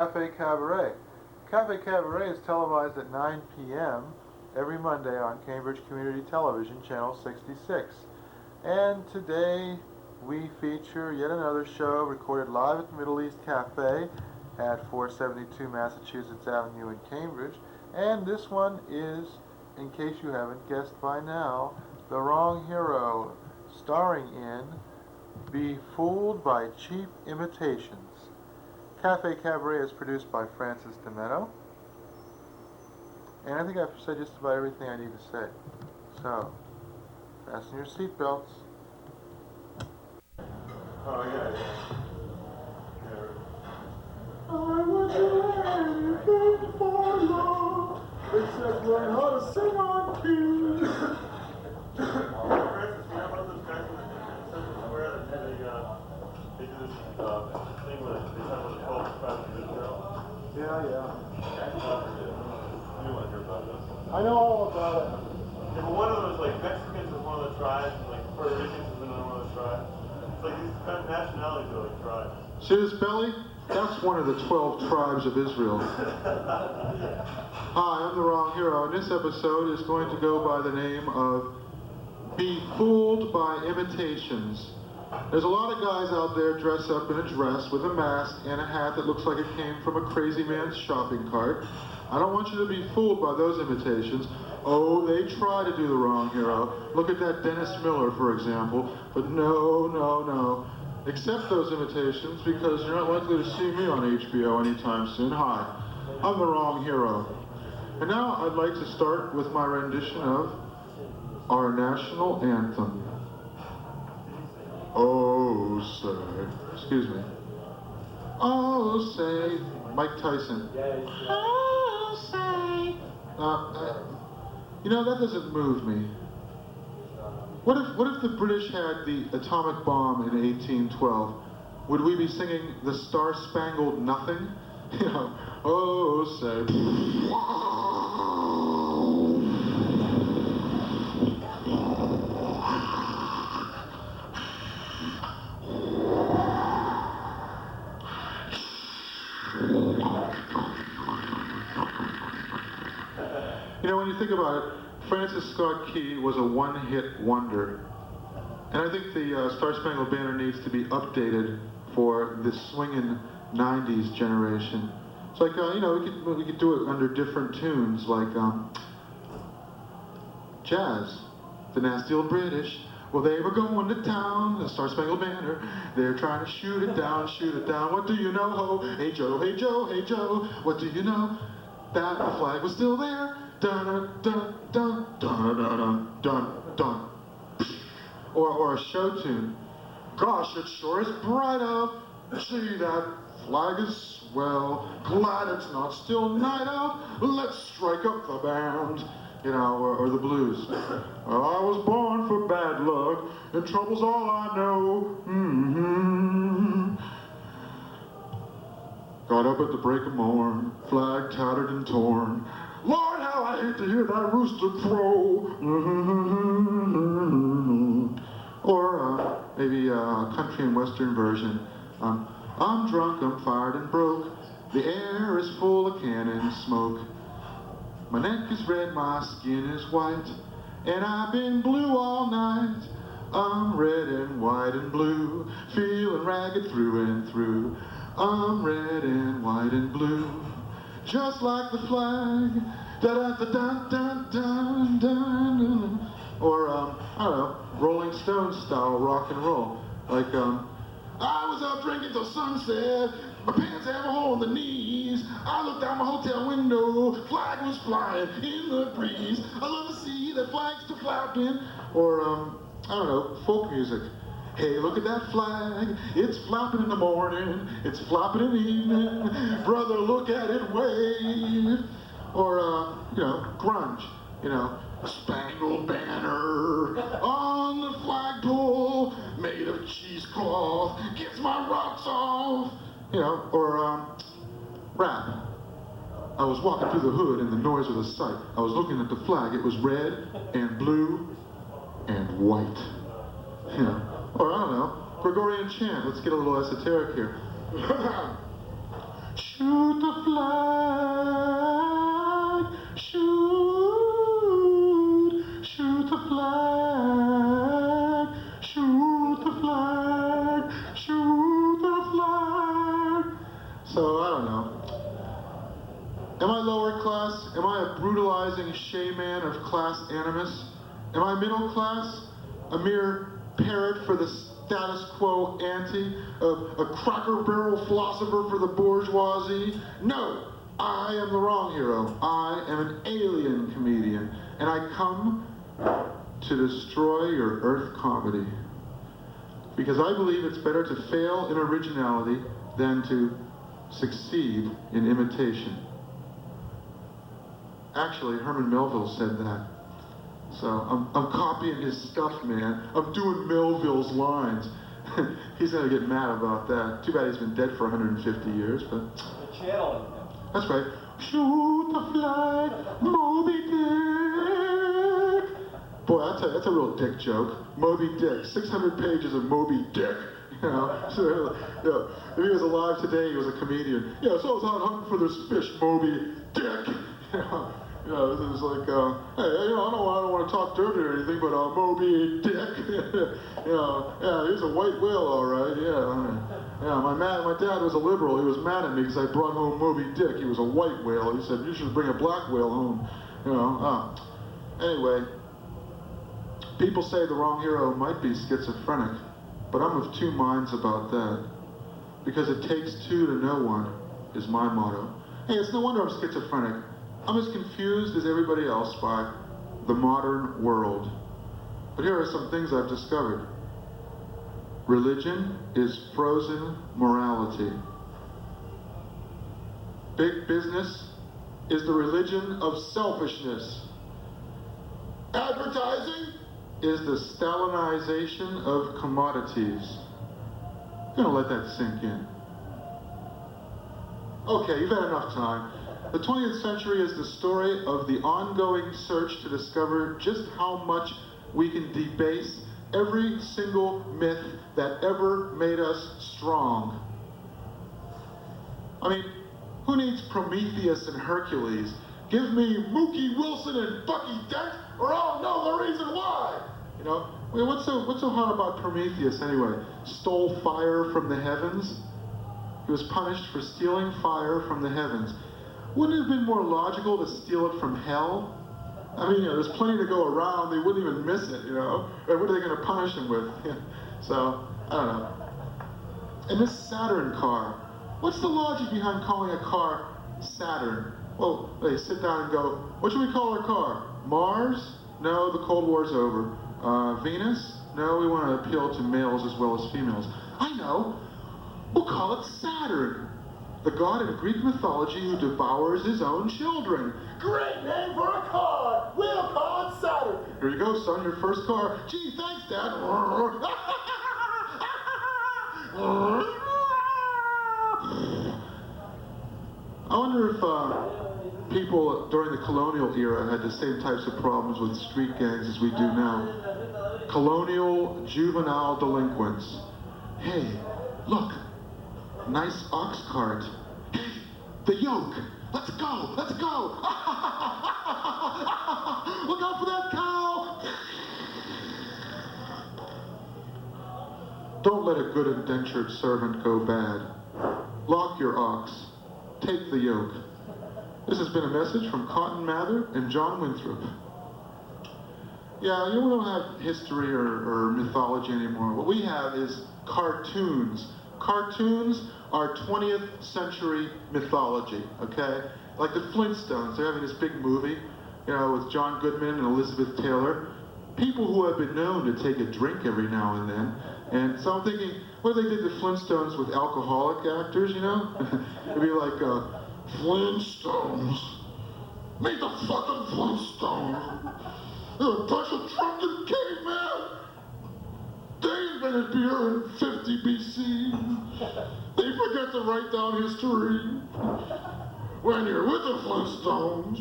Cafe Cabaret. Cafe Cabaret is televised at 9 p.m. every Monday on Cambridge Community Television, Channel 66. And today we feature yet another show recorded live at the Middle East Cafe at 472 Massachusetts Avenue in Cambridge. And this one is, in case you haven't guessed by now, The Wrong Hero, starring in Be Fooled by Cheap Imitations. Cafe Cabaret is produced by Francis DiMenno, and I think I've said just about everything I need to say. So, fasten your seatbelts. Oh yeah. I was anything for love, except learn how to sing on key. Francis, you know about those guys in Central Square that they do this thing where they talk about the 12 tribes of Israel? Yeah. You want to hear about this? I know all about it. Yeah, but one of them is like Mexicans is one of the tribes, and like Puerto Ricans is another one of the tribes. It's like these kind of nationalities are like tribes. See this belly? That's one of the 12 tribes of Israel. Hi, I'm The Wrong Hero, and this episode is going to go by the name of Be Fooled by Imitations. There's a lot of guys out there dressed up in a dress with a mask and a hat that looks like it came from a crazy man's shopping cart. I don't want you to be fooled by those imitations. Oh, they try to do The Wrong Hero. Look at that Dennis Miller, for example. But no. Accept those imitations because you're not likely to see me on HBO anytime soon. Hi, I'm The Wrong Hero. And now I'd like to start with my rendition of our national anthem. Oh, say, excuse me. Oh, say, Mike Tyson. Oh, say. You know, that doesn't move me. What if the British had the atomic bomb in 1812? Would we be singing the Star-Spangled Nothing? You know, oh, say. You know, when you think about it, Francis Scott Key was a one-hit wonder. And I think the Star-Spangled Banner needs to be updated for the swinging 90s generation. It's like, you know, we could do it under different tunes, like jazz. The nasty old British, well, they were going to town, the Star-Spangled Banner. They're trying to shoot it down, shoot it down. What do you know, ho? Hey Joe, hey Joe, hey Joe. What do you know? That the flag was still there. Dun dun dun dun dun dun dun. Or a show tune. Gosh, it sure is bright out. Gee, that flag is swell. Glad it's not still night out. Let's strike up the band. You know, or the blues. I was born for bad luck, and trouble's all I know. Got up at the break of morn, flag tattered and torn. Lord, how I hate to hear that rooster crow. Or maybe a country and western version. I'm drunk, I'm fired and broke. The air is full of cannon smoke. My neck is red, my skin is white, and I've been blue all night. I'm red and white and blue, feeling ragged through and through. I'm red and white and blue, just like the flag. Da da da da da da da. Or I don't know, Rolling Stones style rock and roll. Like I was out drinking till sunset. My pants have a hole in the knees. I looked out my hotel window. Flag was flying in the breeze. I love to see that flag still flapping. Or I don't know, folk music. Hey, look at that flag. It's flapping in the morning. It's flapping in the evening. Brother, look at it wave. Or you know, grunge. You know, Spangled Banner on the flagpole made of cheesecloth gets my rocks off. You know, or rap. I was walking through the hood and the noise was a sight. I was looking at the flag. It was red and blue and white. You know, or I don't know, Gregorian chant. Let's get a little esoteric here. Shoot the flag, shoot, shoot the flag, shoot the flag, shoot the flag. So, I don't know. Am I lower class? Am I a brutalizing shaman of class animus? Am I middle class? A mere parrot for the status quo ante? A cracker barrel philosopher for the bourgeoisie? No, I am the wrong hero. I am an alien comedian, and I come to destroy your Earth comedy. Because I believe it's better to fail in originality than to succeed in imitation. Actually, Herman Melville said that. So I'm copying his stuff, man. I'm doing Melville's lines. He's gonna get mad about that. Too bad he's been dead for 150 years, but... The channeling him. That's right. Shoot the flag, Moby Dick. Boy, that's a real dick joke. Moby Dick. 600 pages of Moby Dick. You know, so, if he was alive today, he was a comedian. Yeah, so I was out hunting for this fish, Moby Dick. You know, it was like, hey, you know, I don't want to talk dirty or anything, but Moby Dick. You know, yeah, he's a white whale, all right. Yeah, my dad was a liberal. He was mad at me because I brought home Moby Dick. He was a white whale. He said, you should bring a black whale home. You know, anyway, people say the wrong hero might be schizophrenic, but I'm of two minds about that. Because it takes two to know one is my motto. Hey, it's no wonder I'm schizophrenic. I'm as confused as everybody else by the modern world. But here are some things I've discovered. Religion is frozen morality. Big business is the religion of selfishness. Advertising is the Stalinization of commodities. I'm gonna let that sink in. Okay, you've had enough time. The 20th century is the story of the ongoing search to discover just how much we can debase every single myth that ever made us strong. I mean, who needs Prometheus and Hercules? Give me Mookie Wilson and Bucky Dent, or I'll know the reason why. You know, I mean, what's so hard about Prometheus anyway? Stole fire from the heavens. He was punished for stealing fire from the heavens. Wouldn't it have been more logical to steal it from hell? I mean, you know, there's plenty to go around. They wouldn't even miss it, you know? And what are they going to punish him with? So, I don't know. And this Saturn car, what's the logic behind calling a car Saturn? Well, they sit down and go, what should we call our car? Mars? No, the Cold War's over. Venus? No, we want to appeal to males as well as females. I know. We'll call it Saturn. The god in Greek mythology who devours his own children. Great name for a car! We'll call it Saturn! Here you go, son, your first car. Gee, thanks, Dad. I wonder if people during the colonial era had the same types of problems with street gangs as we do now. Colonial juvenile delinquents. Hey, look. Nice ox cart. Hey, the yoke. Let's go. Let's go. Look out for that cow. Don't let a good indentured servant go bad. Lock your ox. Take the yoke. This has been a message from Cotton Mather and John Winthrop. Yeah, you don't have history or mythology anymore. What we have is cartoons. Cartoons are 20th century mythology, okay? Like the Flintstones, they're having this big movie, you know, with John Goodman and Elizabeth Taylor. People who have been known to take a drink every now and then. And so I'm thinking, what if they did the Flintstones with alcoholic actors, you know? It'd be like, Flintstones. Meet the fucking Flintstones. They're a bunch of drunken cavemen. They invented beer in 50 BC. They forget to write down history. When you're with the Flintstones,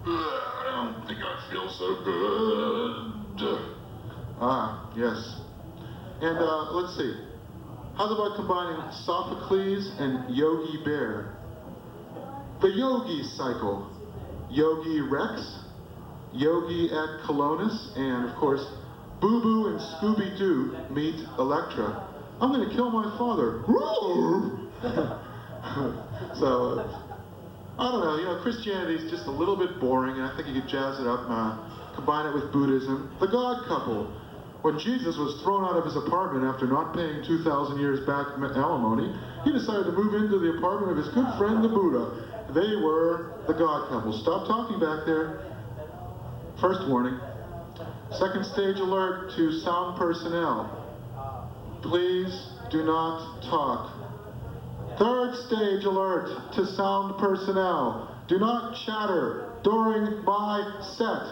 I don't think I feel so good. Ah, yes. And let's see. How's about combining Sophocles and Yogi Bear? The Yogi Cycle. Yogi Rex, Yogi at Colonus, and of course, Boo Boo and Scooby-Doo meet Electra. I'm gonna kill my father. So, I don't know, you know, Christianity is just a little bit boring, and I think you could jazz it up, combine it with Buddhism. The God couple. When Jesus was thrown out of his apartment after not paying 2,000 years back alimony, he decided to move into the apartment of his good friend the Buddha. They were the God couple. Stop talking back there. First warning. Second stage alert to sound personnel. Please do not talk. Third stage alert to sound personnel. Do not chatter during my set.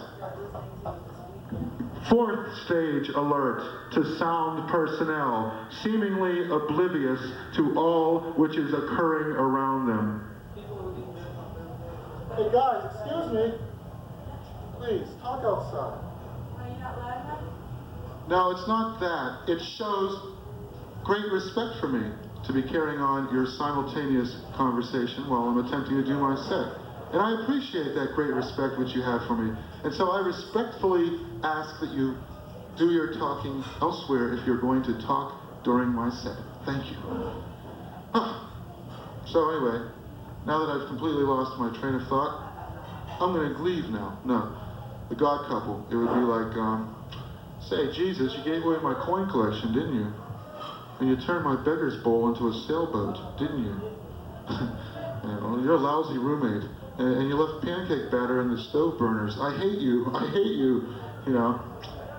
Fourth stage alert to sound personnel, seemingly oblivious to all which is occurring around them. Hey guys, excuse me. Please, talk outside. Are you not loud enough? No, it's not that. It shows great respect for me to be carrying on your simultaneous conversation while I'm attempting to do my set. And I appreciate that great respect which you have for me. And so I respectfully ask that you do your talking elsewhere if you're going to talk during my set. Thank you. So anyway, now that I've completely lost my train of thought, I'm going to leave now. No, the God couple. It would be like, say, Jesus, you gave away my coin collection, didn't you? And you turned my beggar's bowl into a sailboat, didn't you? You know, you're a lousy roommate. And you left pancake batter in the stove burners. I hate you. I hate you. You know,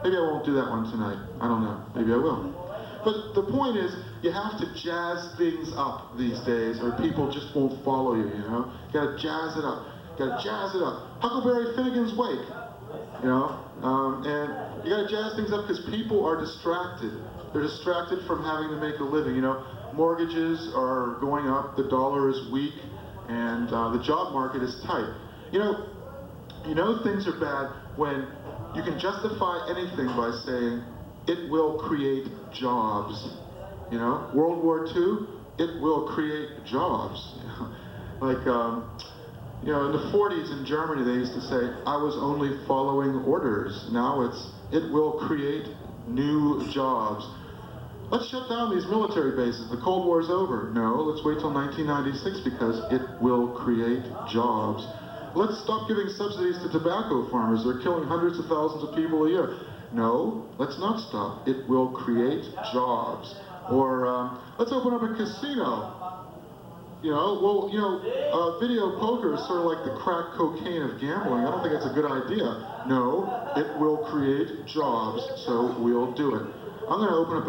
maybe I won't do that one tonight. I don't know. Maybe I will. But the point is, you have to jazz things up these days, or people just won't follow you. You know, you gotta jazz it up. You gotta jazz it up. Huckleberry Finnegan's Wake. You know, and you gotta jazz things up because people are distracted. They're distracted from having to make a living. You know, mortgages are going up. The dollar is weak. And the job market is tight. You know things are bad when you can justify anything by saying it will create jobs. You know, World War II, it will create jobs. Like, you know, in the 40s in Germany, they used to say, I was only following orders. Now it's, it will create new jobs. Let's shut down these military bases. The Cold War's over. No, let's wait till 1996 because it will create jobs. Let's stop giving subsidies to tobacco farmers. They're killing hundreds of thousands of people a year. No, let's not stop. It will create jobs. Or let's open up a casino. You know, well, you know, video poker is sort of like the crack cocaine of gambling. I don't think it's a good idea. No, it will create jobs, so we'll do it. I'm going to open up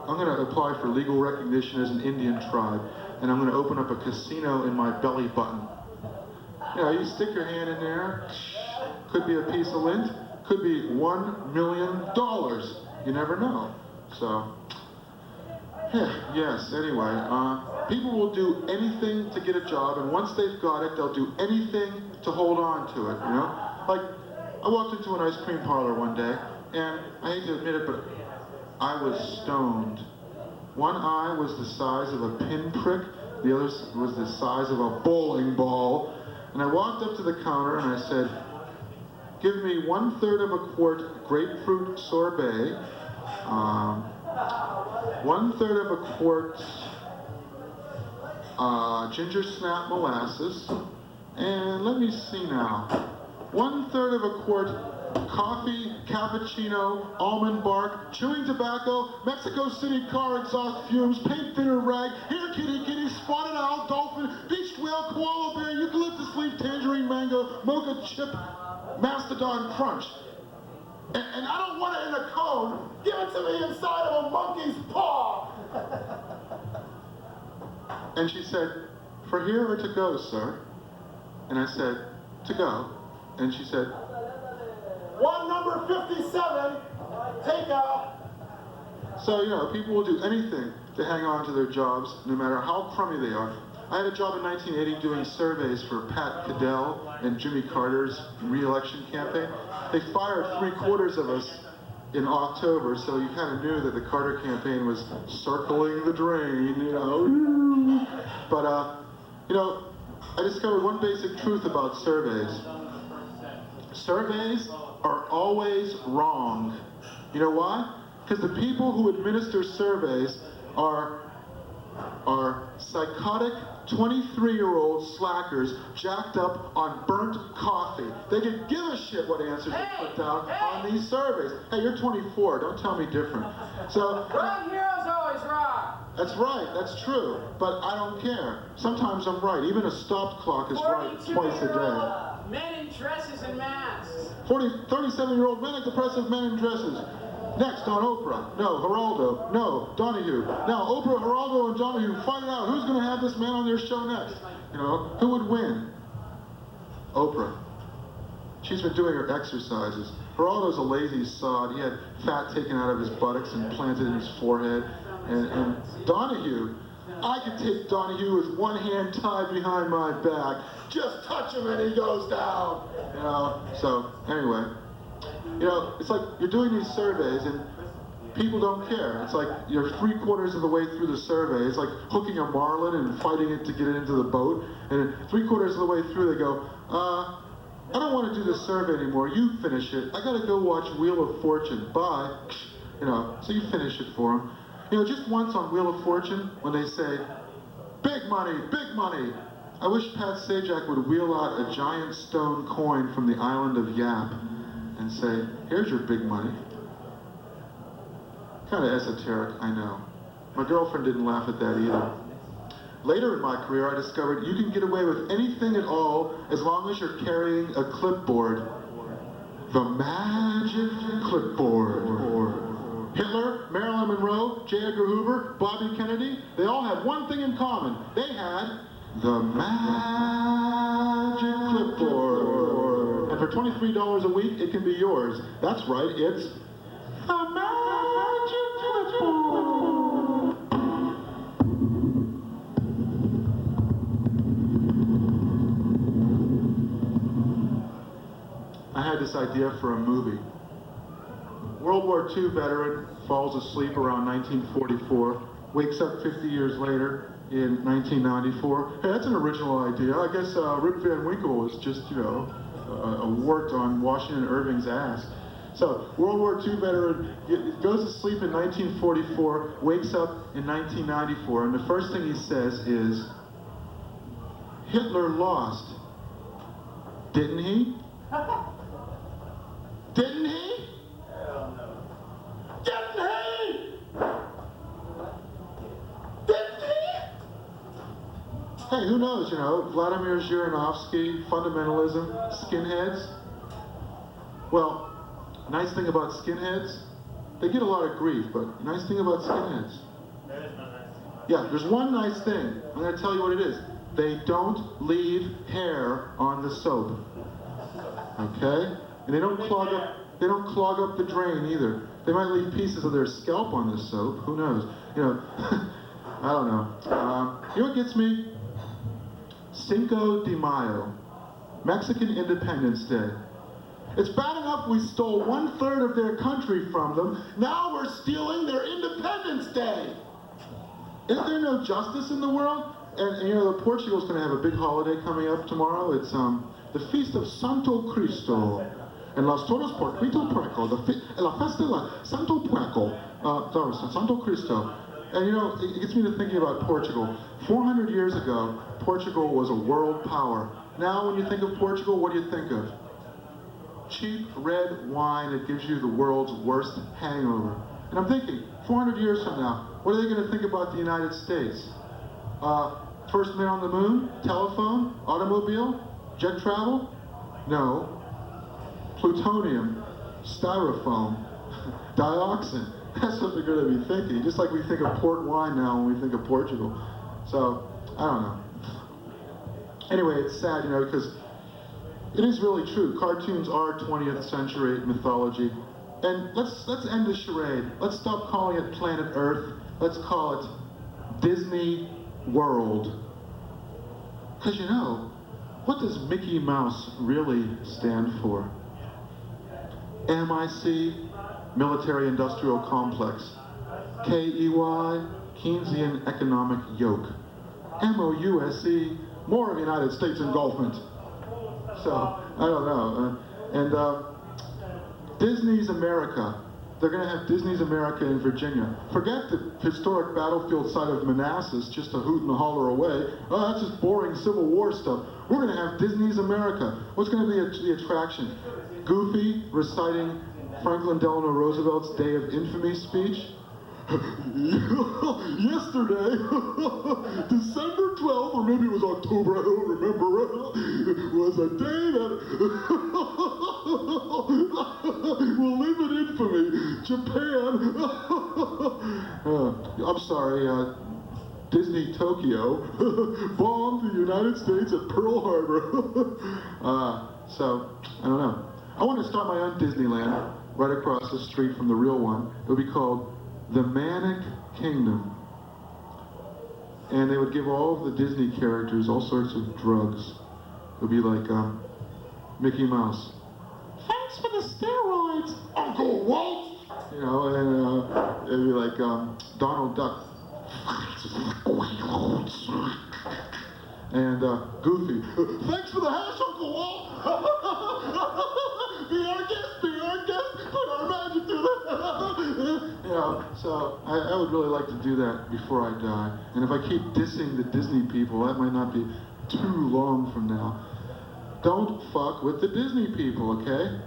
I'm going to apply for legal recognition as an Indian tribe, and I'm going to open up a casino in my belly button. You know, you stick your hand in there, could be a piece of lint, could be $1 million. You never know. So, yeah, yes, anyway, people will do anything to get a job, and once they've got it, they'll do anything to hold on to it, you know? Like, I walked into an ice cream parlor one day, and I hate to admit it, but I was stoned. One eye was the size of a pinprick, the other was the size of a bowling ball. And I walked up to the counter and I said, give me 1/3 of a quart grapefruit sorbet, 1/3 of a quart ginger snap molasses, and let me see now, 1/3 of a quart coffee, cappuccino, almond bark, chewing tobacco, Mexico City car exhaust fumes, paint thinner rag, hair kitty, spotted owl, dolphin, beached whale, koala bear, eucalyptus leaf, tangerine mango, mocha chip, mastodon crunch. And I don't want it in a cone. Give it to me inside of a monkey's paw. And she said, for here or to go, sir? And I said, to go. And she said, one number 57, take out. So, you know, people will do anything to hang on to their jobs, no matter how crummy they are. I had a job in 1980 doing surveys for Pat Cadell and Jimmy Carter's re-election campaign. They fired 3/4 of us in October, so you kind of knew that the Carter campaign was circling the drain, you know. But, you know, I discovered one basic truth about surveys. Surveys are always wrong. You know why? Because the people who administer surveys are psychotic 23-year-old slackers jacked up on burnt coffee. They could give a shit what answers they put down on these surveys. Hey, you're 24, don't tell me different. So, Wrong heroes always wrong. that's right, that's true, but I don't care. Sometimes I'm right, even a stopped clock is right twice a day. 42-year-old men in dresses and masks. 37-year-old manic depressive men in dresses. Next on Oprah. No, Geraldo. No, Donahue. Now Oprah, Geraldo, and Donahue fight it out. Who's going to have this man on their show next? You know, who would win? Oprah. She's been doing her exercises. Geraldo's a lazy sod. He had fat taken out of his buttocks and planted in his forehead. And Donahue, I could take Donahue with one hand tied behind my back. Just touch him and he goes down. You know, so anyway. You know, it's like you're doing these surveys and people don't care. It's like you're 3/4 of the way through the survey. It's like hooking a marlin and fighting it to get it into the boat. And 3/4 of the way through they go, I don't want to do this survey anymore. You finish it. I got to go watch Wheel of Fortune. Bye. You know, so you finish it for them. You know, just once on Wheel of Fortune, when they say, big money, big money. I wish Pat Sajak would wheel out a giant stone coin from the island of Yap and say, here's your big money. Kind of esoteric, I know. My girlfriend didn't laugh at that either. Later in my career, I discovered you can get away with anything at all as long as you're carrying a clipboard. The magic clipboard. Hitler, Marilyn Monroe, J. Edgar Hoover, Bobby Kennedy, they all had one thing in common. They had the magic clipboard. And for $23 a week, it can be yours. That's right, it's the magic clipboard. I had this idea for a movie. World War II veteran falls asleep around 1944, wakes up 50 years later in 1994. Hey, that's an original idea. I guess Rip Van Winkle was just, you know, a wart on Washington Irving's ass. So, World War II veteran goes to sleep in 1944, wakes up in 1994, and the first thing he says is, Hitler lost. Didn't he? Didn't he? Didn't he? Didn't he? Hey, who knows, you know, Vladimir Zhirinovsky, fundamentalism, skinheads. Well, nice thing about skinheads, they get a lot of grief, but nice thing about skinheads. Yeah, there's one nice thing. I'm going to tell you what it is. They don't leave hair on the soap. Okay? And they don't clog up the drain either. They might leave pieces of their scalp on the soap. Who knows? You know, I don't know. You know what gets me? Cinco de Mayo, Mexican Independence Day. It's bad enough we stole 1/3 of their country from them. Now we're stealing their Independence Day. Isn't there no justice in the world? And you know, Portugal's going to have a big holiday coming up tomorrow. It's the Feast of Santo Cristo. And Las Torres por Cristo Puerco, la Festa de Santo Puerco, Santo Cristo. And you know, it gets me to thinking about Portugal. 400 years ago, Portugal was a world power. Now when you think of Portugal, what do you think of? Cheap red wine that gives you the world's worst hangover. And I'm thinking, 400 years from now, what are they going to think about the United States? First man on the moon? Telephone? Automobile? Jet travel? No. Plutonium, styrofoam, dioxin. That's what they're going to be thinking. Just like we think of port wine now when we think of Portugal. So, I don't know. Anyway, it's sad, you know, because it is really true. Cartoons are 20th century mythology. And let's end the charade. Let's stop calling it Planet Earth. Let's call it Disney World. Because you know, what does Mickey Mouse really stand for? MIC, military-industrial complex. KEY, Keynesian economic yoke. MOUSE, more of United States engulfment. So, I don't know. Disney's America. They're going to have Disney's America in Virginia. Forget the historic battlefield site of Manassas, just a hoot and a holler away. Oh, that's just boring Civil War stuff. We're going to have Disney's America. What's going to be the attraction? Goofy reciting Franklin Delano Roosevelt's Day of Infamy speech. Yesterday, December 12th, or maybe it was October, I don't remember, was a day that will live in infamy. Japan, I'm sorry, Disney Tokyo bombed the United States at Pearl Harbor. So, I don't know. I want to start my own Disneyland right across the street from the real one. It would be called the Manic Kingdom. And they would give all of the Disney characters all sorts of drugs. It would be like Mickey Mouse. Thanks for the steroids, Uncle Walt! You know, and it'd be like Donald Duck. And Goofy. Thanks for the hash, Uncle Walt! Be our guest, put our magic to the... You know, so I would really like to do that before I die. And if I keep dissing the Disney people, that might not be too long from now. Don't fuck with the Disney people, okay?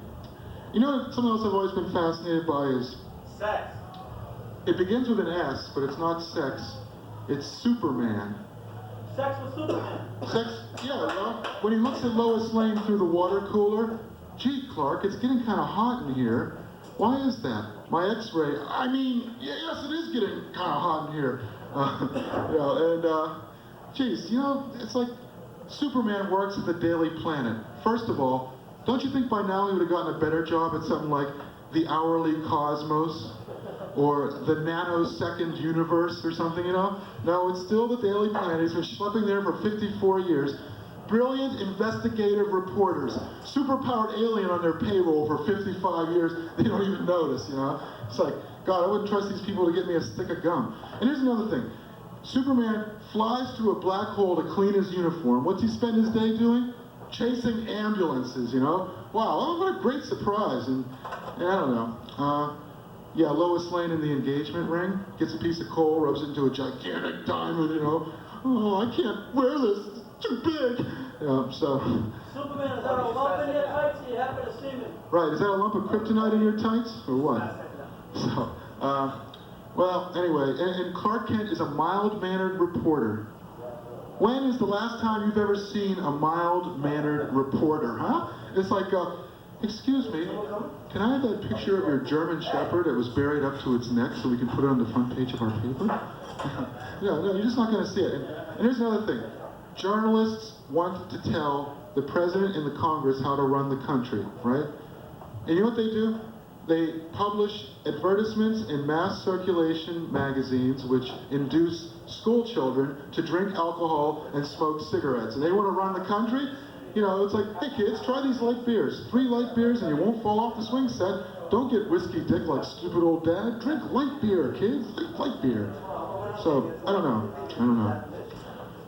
You know, something else I've always been fascinated by is... Sex. It begins with an S, but it's not sex. It's Superman. Sex with Superman. Sex, yeah, you know, when he looks at Lois Lane through the water cooler, gee, Clark, it's getting kind of hot in here. Why is that? My X-ray, I mean, yes, it is getting kind of hot in here. You know, and, geez, you know, it's like Superman works at the Daily Planet. First of all, don't you think by now he would have gotten a better job at something like the Hourly Cosmos? Or the nanosecond universe or something, you know? No, it's still the Daily Planet. He's been schlepping there for 54 years. Brilliant investigative reporters. Superpowered alien on their payroll for 55 years. They don't even notice, you know? It's like, God, I wouldn't trust these people to get me a stick of gum. And here's another thing. Superman flies through a black hole to clean his uniform. What's he spend his day doing? Chasing ambulances, you know? Wow, what a great surprise. And I don't know. Yeah, Lois Lane in the engagement ring gets a piece of coal, rubs it into a gigantic diamond, you know. Oh, I can't wear this, it's too big. You know, so. Superman, is that a lump in your tights? You happy to see me? Right, is that a lump of kryptonite in your tights, or what? So, well, anyway, and Clark Kent is a mild-mannered reporter. When is the last time you've ever seen a mild-mannered reporter, huh? It's like, excuse me, can I have that picture of your German Shepherd that was buried up to its neck so we can put it on the front page of our paper? No, you're just not going to see it. And here's another thing. Journalists want to tell the president and the Congress how to run the country, right? And you know what they do? They publish advertisements in mass circulation magazines which induce school children to drink alcohol and smoke cigarettes. And they want to run the country? You know, it's like, hey kids, try these light beers. 3 light beers and you won't fall off the swing set. Don't get whiskey dick like stupid old dad. Drink light beer, kids. Drink light beer. So, I don't know.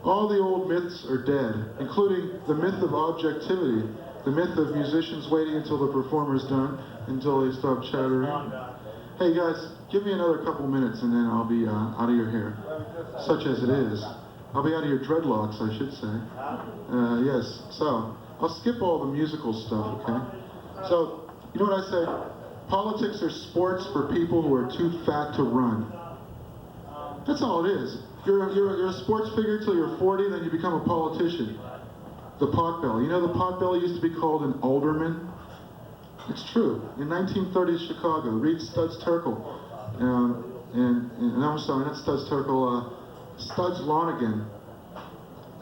All the old myths are dead, including the myth of objectivity, the myth of musicians waiting until the performer's done, until they stop chattering. Hey guys, give me another couple minutes and then I'll be out of your hair. Such as it is. I'll be out of your dreadlocks, I should say. Yes, so, I'll skip all the musical stuff, okay? So, you know what I say? Politics are sports for people who are too fat to run. That's all it is. You're a sports figure till you're 40, then you become a politician. The potbelly. You know the potbelly used to be called an alderman? It's true. In 1930s Chicago, read Studs Terkel. And I'm sorry, not Studs Terkel, Studs Lonigan.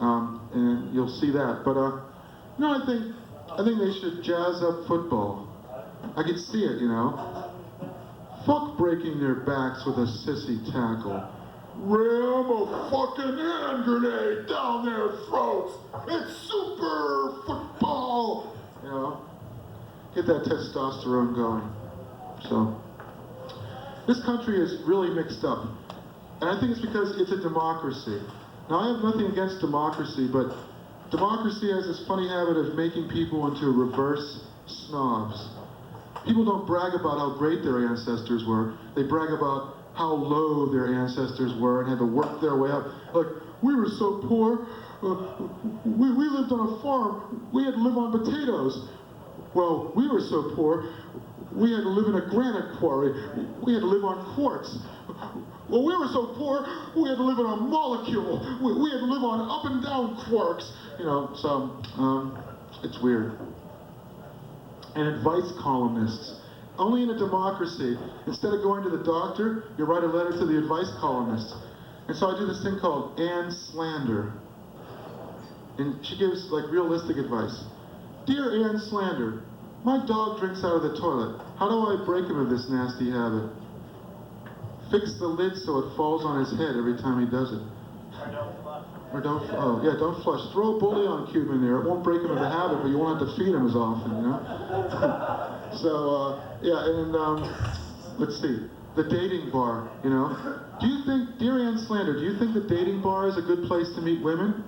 And you'll see that. But, you know, I think they should jazz up football. I could see it, you know. Fuck breaking their backs with a sissy tackle. Ram a fucking hand grenade down their throats. It's super football. You know, get that testosterone going. So. This country is really mixed up. And I think it's because it's a democracy. Now, I have nothing against democracy, but democracy has this funny habit of making people into reverse snobs. People don't brag about how great their ancestors were. They brag about how low their ancestors were and had to work their way up. Like, we were so poor, we lived on a farm, we had to live on potatoes. Well, we were so poor, we had to live in a granite quarry, we had to live on quartz. Well, we were so poor, we had to live in a molecule. We had to live on up and down quarks. You know, so, it's weird. And advice columnists. Only in a democracy, instead of going to the doctor, you write a letter to the advice columnist. And so I do this thing called Ann Slander. And she gives like realistic advice. Dear Ann Slander, my dog drinks out of the toilet. How do I break him of this nasty habit? Fix the lid so it falls on his head every time he does it. Or don't flush. Throw a bouillon cube in there. It won't break him of the habit, but you won't have to feed him as often, you know? So, let's see. The dating bar, you know? Do you think, dear Ann Slander, do you think the dating bar is a good place to meet women?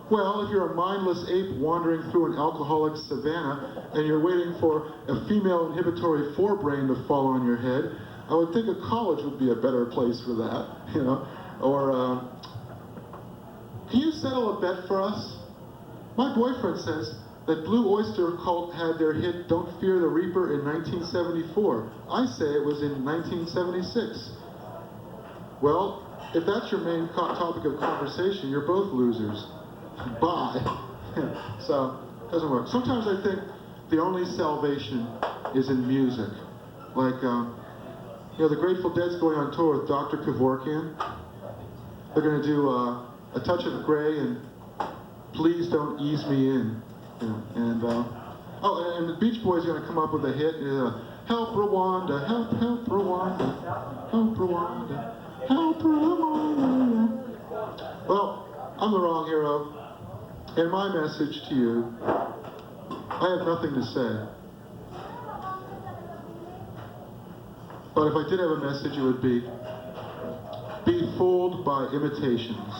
Well, if you're a mindless ape wandering through an alcoholic savanna and you're waiting for a female inhibitory forebrain to fall on your head, I would think a college would be a better place for that, you know? Or, can you settle a bet for us? My boyfriend says that Blue Oyster Cult had their hit Don't Fear the Reaper in 1974. I say it was in 1976. Well, if that's your main topic of conversation, you're both losers. Bye. So, doesn't work. Sometimes I think the only salvation is in music. Like, you know, the Grateful Dead's going on tour with Dr. Kevorkian. They're going to do A Touch of Grey and Please Don't Ease Me In. You know, and the Beach Boys are going to come up with a hit. Help Rwanda, help Rwanda, help Rwanda, help Rwanda. Well, I'm the wrong hero. And my message to you, I have nothing to say. But if I did have a message, it would be fooled by imitations.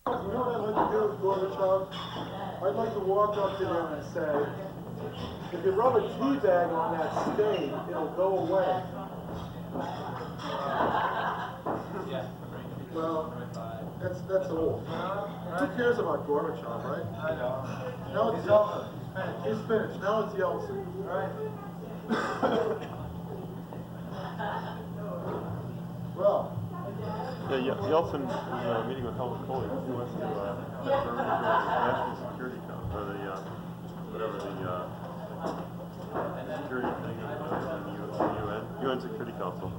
You know what I'd like to do with Gorbachev? I'd like to walk up to him and say, if you rub a tea bag on that stain, it'll go away. Well, that's old. Who cares about Gorbachev, right? I know. Now it's Yeltsin. He's finished. Now it's Yeltsin. Right. Well, Yeah, Yeltsin is meeting with Helmut Kohl. He wants to National Security Council, or whatever the security thing of the UN Security Council.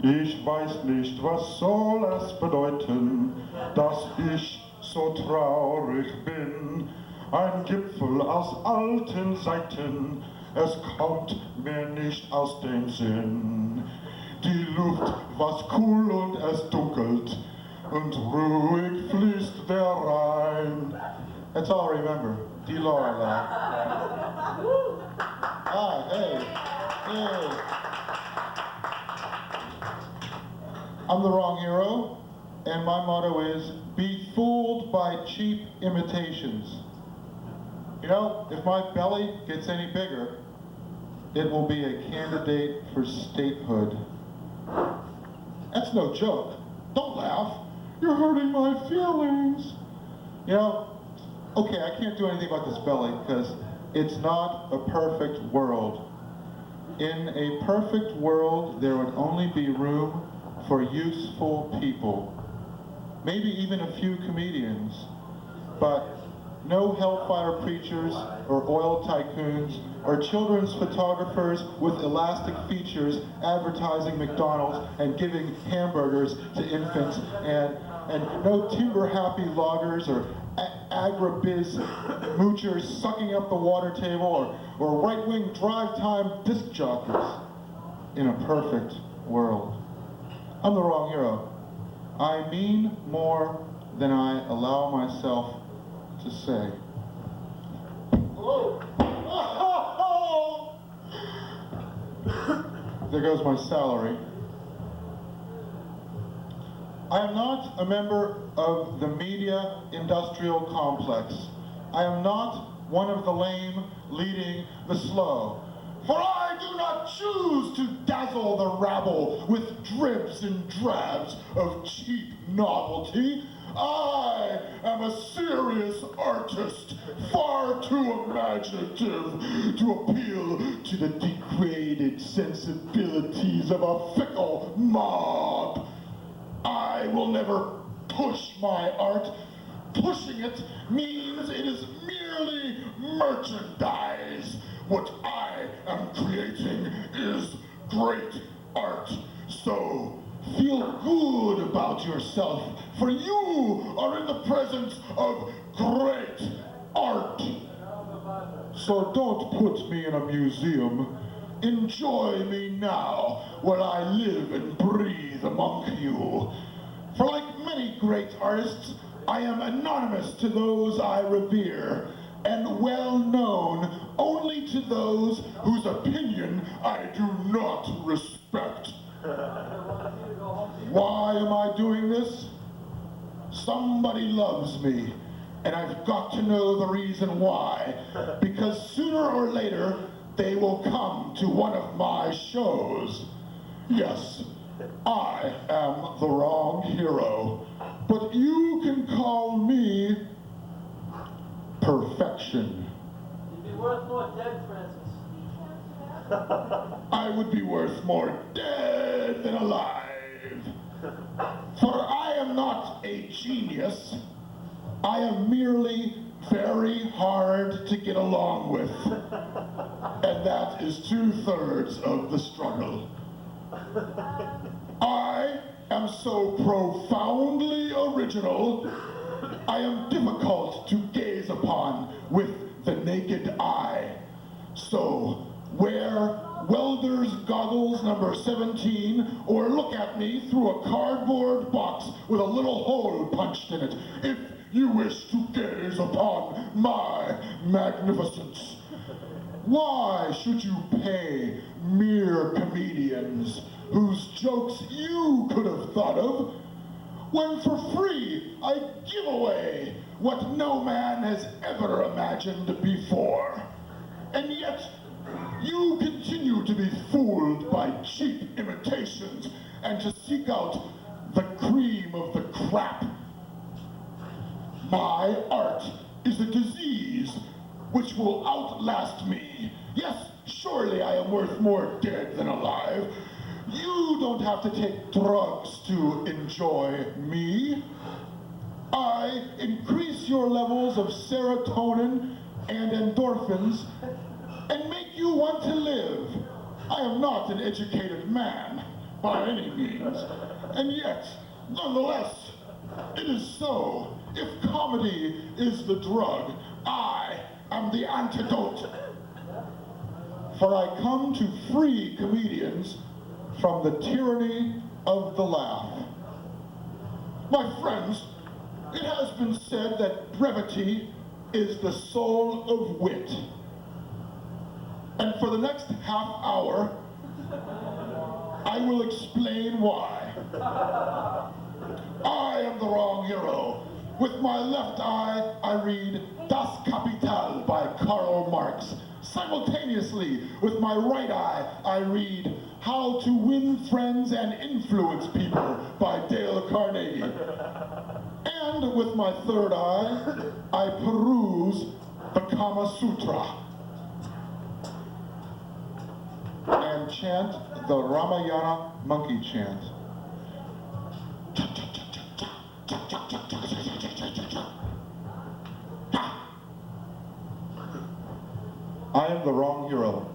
Ich weiß nicht, was soll es bedeuten, dass ich so traurig bin. Ein Gipfel aus alten Zeiten, es kommt mir nicht aus dem Sinn. Die Luft war kühl und es dunkelt, und ruhig fließt der Rhein. That's all I remember. Die Lorelei. Ah, hey, hey. I'm the wrong hero, and my motto is, be fooled by cheap imitations. You know, if my belly gets any bigger, it will be a candidate for statehood. That's no joke. Don't laugh. You're hurting my feelings. You know, okay, I can't do anything about this belly because it's not a perfect world. In a perfect world, there would only be room for useful people. Maybe even a few comedians, but no hellfire preachers or oil tycoons or children's photographers with elastic features advertising McDonald's and giving hamburgers to infants, and no timber-happy loggers or agribiz moochers sucking up the water table or right-wing drive-time disc jockeys. In a perfect world. I'm the wrong hero. I mean more than I allow myself to say. Oh. There goes my salary. I am not a member of the media industrial complex. I am not one of the lame leading the slow. For I do not choose to dazzle the rabble with dribs and drabs of cheap novelty. I am a serious artist, far too imaginative to appeal to the degraded sensibilities of a fickle mob. I will never push my art. Pushing it means it is merely merchandise. What I am creating is great art. So feel good about yourself, for you are in the presence of great art. So don't put me in a museum. Enjoy me now, where I live and breathe among you. For like many great artists, I am anonymous to those I revere, and well known only to those whose opinion I do not respect. Why am I doing this? Somebody loves me, and I've got to know the reason why, because sooner or later they will come to one of my shows. Yes, I am the wrong hero, but you can call me perfection. You'd be worth more dead, Francis. I would be worth more dead than alive. For I am not a genius. I am merely very hard to get along with. And that is 2/3 of the struggle. I am so profoundly original, I am difficult to gaze upon with the naked eye. So wear welder's goggles number 17, or look at me through a cardboard box with a little hole punched in it, if you wish to gaze upon my magnificence. Why should you pay mere comedians whose jokes you could have thought of, when for free I give away what no man has ever imagined before? And yet, you continue to be fooled by cheap imitations and to seek out the cream of the crap. My art is a disease which will outlast me. Yes, surely I am worth more dead than alive. You don't have to take drugs to enjoy me. I increase your levels of serotonin and endorphins and make you want to live. I am not an educated man, by any means, and yet, nonetheless, it is so. If comedy is the drug, I am the antidote. For I come to free comedians from the tyranny of the laugh. My friends, it has been said that brevity is the soul of wit. And for the next half hour, I will explain why. I am the wrong hero. With my left eye, I read Das Kapital by Karl Marx. Simultaneously, with my right eye, I read How to Win Friends and Influence People by Dale Carnegie. And with my third eye, I peruse the Kama Sutra. chant the Ramayana monkey chant. I am the wrong hero.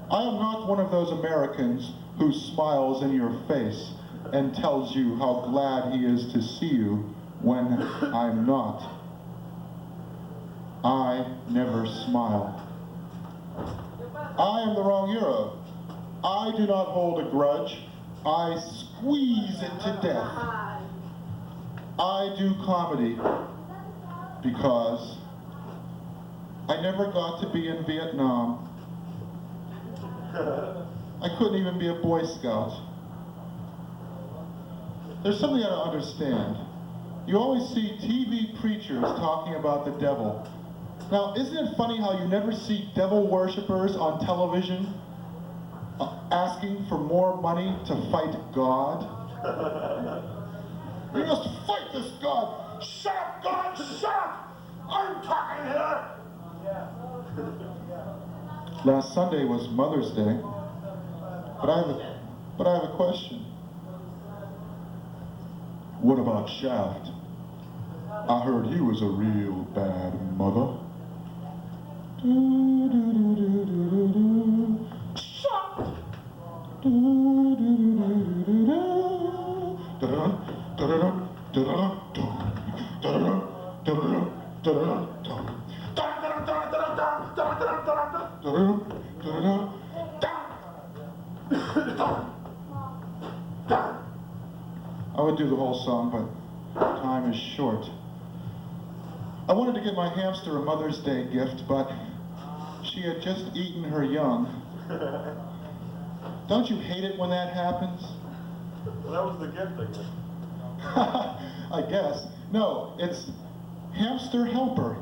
I am not one of those Americans who smiles in your face and tells you how glad he is to see you when I'm not. I never smile. I am the wrong hero. I do not hold a grudge. I squeeze it to death. I do comedy because I never got to be in Vietnam. I couldn't even be a Boy Scout. There's something I don't understand. You always see TV preachers talking about the devil. Now, isn't it funny how you never see devil worshippers on television asking for more money to fight God? We must fight this God! Shut up, God! Shut up! I'm talking here! Last Sunday was Mother's Day, but I have a question. What about Shaft? I heard he was a real bad mother. Shaft! I would do the whole song, but time is short. I wanted to get my hamster a Mother's Day gift, but she had just eaten her young. Don't you hate it when that happens? Well, that was the gift, I guess. I guess. No, it's hamster helper.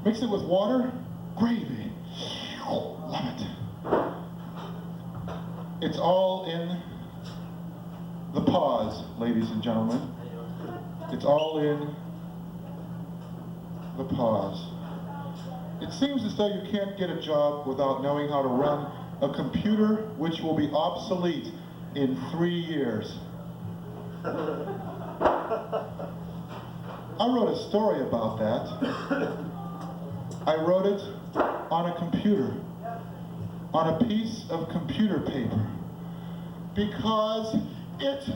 Mix it with water, gravy. Love it. It's all in the pause, ladies and gentlemen. It's all in the pause. It seems as though you can't get a job without knowing how to run a computer which will be obsolete in 3 years. I wrote a story about that. I wrote it on a computer, on a piece of computer paper, because it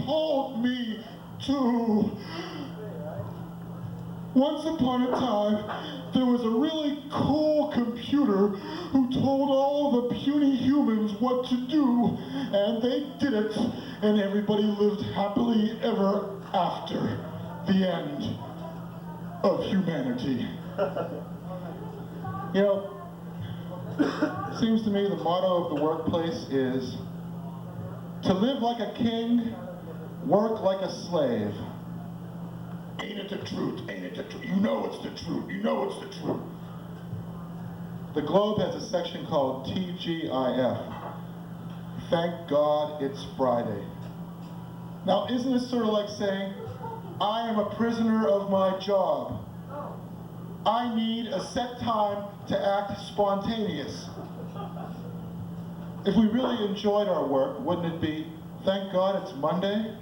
told me to. Once upon a time, there was a really cool computer who told all the puny humans what to do, and they did it, and everybody lived happily ever after. The end of humanity. You know, it seems to me the motto of the workplace is to live like a king, work like a slave. Ain't it the truth? Ain't it the truth? You know it's the truth. You know it's the truth. The Globe has a section called TGIF. Thank God it's Friday. Now, isn't it sort of like saying, I am a prisoner of my job. I need a set time to act spontaneous. If we really enjoyed our work, wouldn't it be, thank God it's Monday?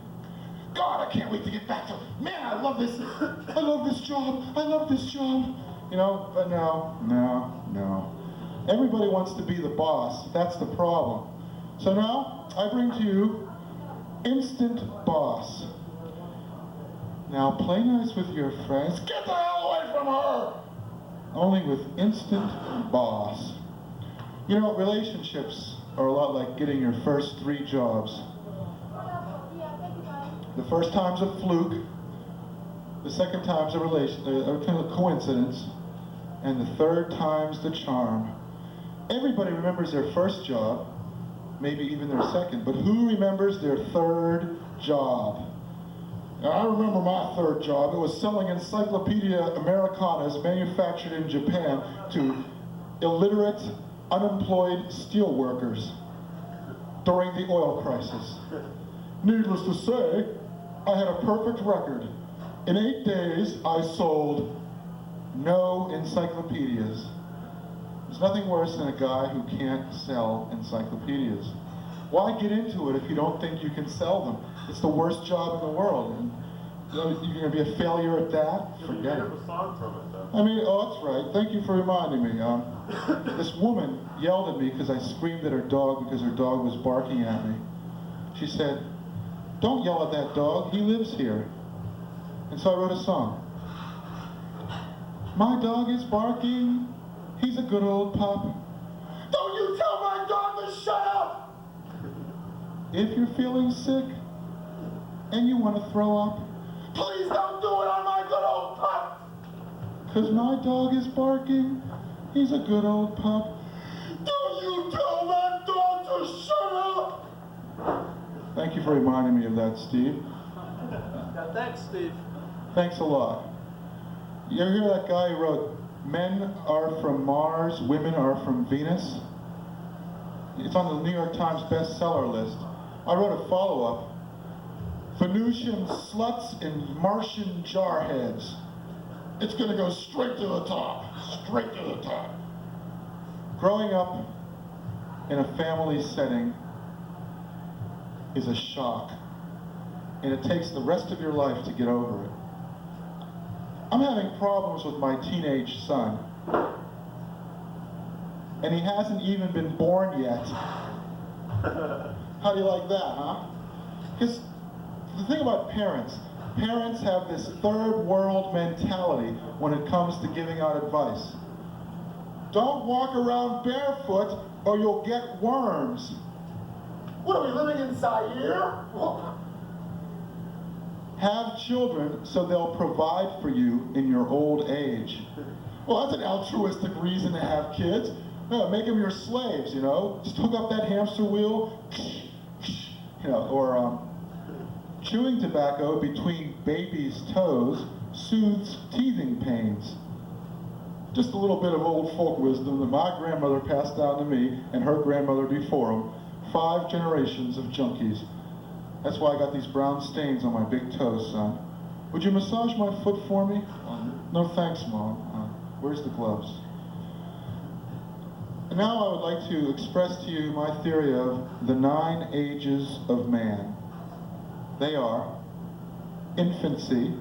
God, I can't wait to get back to, man, I love this job, I love this job. You know, but no. Everybody wants to be the boss, that's the problem. So now, I bring to you Instant Boss. Now play nice with your friends. Get the hell away from her! Only with Instant Boss. You know, relationships are a lot like getting your first 3 jobs. The first time's a fluke, the second time's a coincidence, and the third time's the charm. Everybody remembers their first job, maybe even their second, but who remembers their third job? Now, I remember my third job. It was selling Encyclopedia Americanas manufactured in Japan to illiterate, unemployed steelworkers during the oil crisis. Needless to say, I had a perfect record. In 8 days, I sold no encyclopedias. There's nothing worse than a guy who can't sell encyclopedias. Why get into it if you don't think you can sell them? It's the worst job in the world. And you're going to be a failure at that? Forget it. A song from it, though. I mean, oh, that's right. Thank you for reminding me. This woman yelled at me because I screamed at her dog because her dog was barking at me. She said, "Don't yell at that dog. He lives here." And so I wrote a song. My dog is barking. He's a good old pup. Don't you tell my dog to shut up! If you're feeling sick and you want to throw up, please don't do it on my good old pup! 'Cause my dog is barking. He's a good old pup. Don't you tell that dog to shut up! Thank you for reminding me of that, Steve. Yeah, thanks, Steve. Thanks a lot. You ever hear that guy who wrote, "Men are from Mars, women are from Venus"? It's on the New York Times bestseller list. I wrote a follow-up. Venusian sluts and Martian jarheads. It's gonna go straight to the top. Straight to the top. Growing up in a family setting is a shock. And it takes the rest of your life to get over it. I'm having problems with my teenage son. And he hasn't even been born yet. How do you like that, huh? Because the thing about parents have this third world mentality when it comes to giving out advice. Don't walk around barefoot or you'll get worms. What are we living inside here? Have children so they'll provide for you in your old age. Well, that's an altruistic reason to have kids. No, make them your slaves, you know? Just hook up that hamster wheel, you know, or chewing tobacco between baby's toes soothes teething pains. Just a little bit of old folk wisdom that my grandmother passed down to me and her grandmother before them. 5 generations of junkies. That's why I got these brown stains on my big toes, son. Would you massage my foot for me? No thanks, Mom. Where's the gloves? And now I would like to express to you my theory of the 9 ages of man. They are infancy.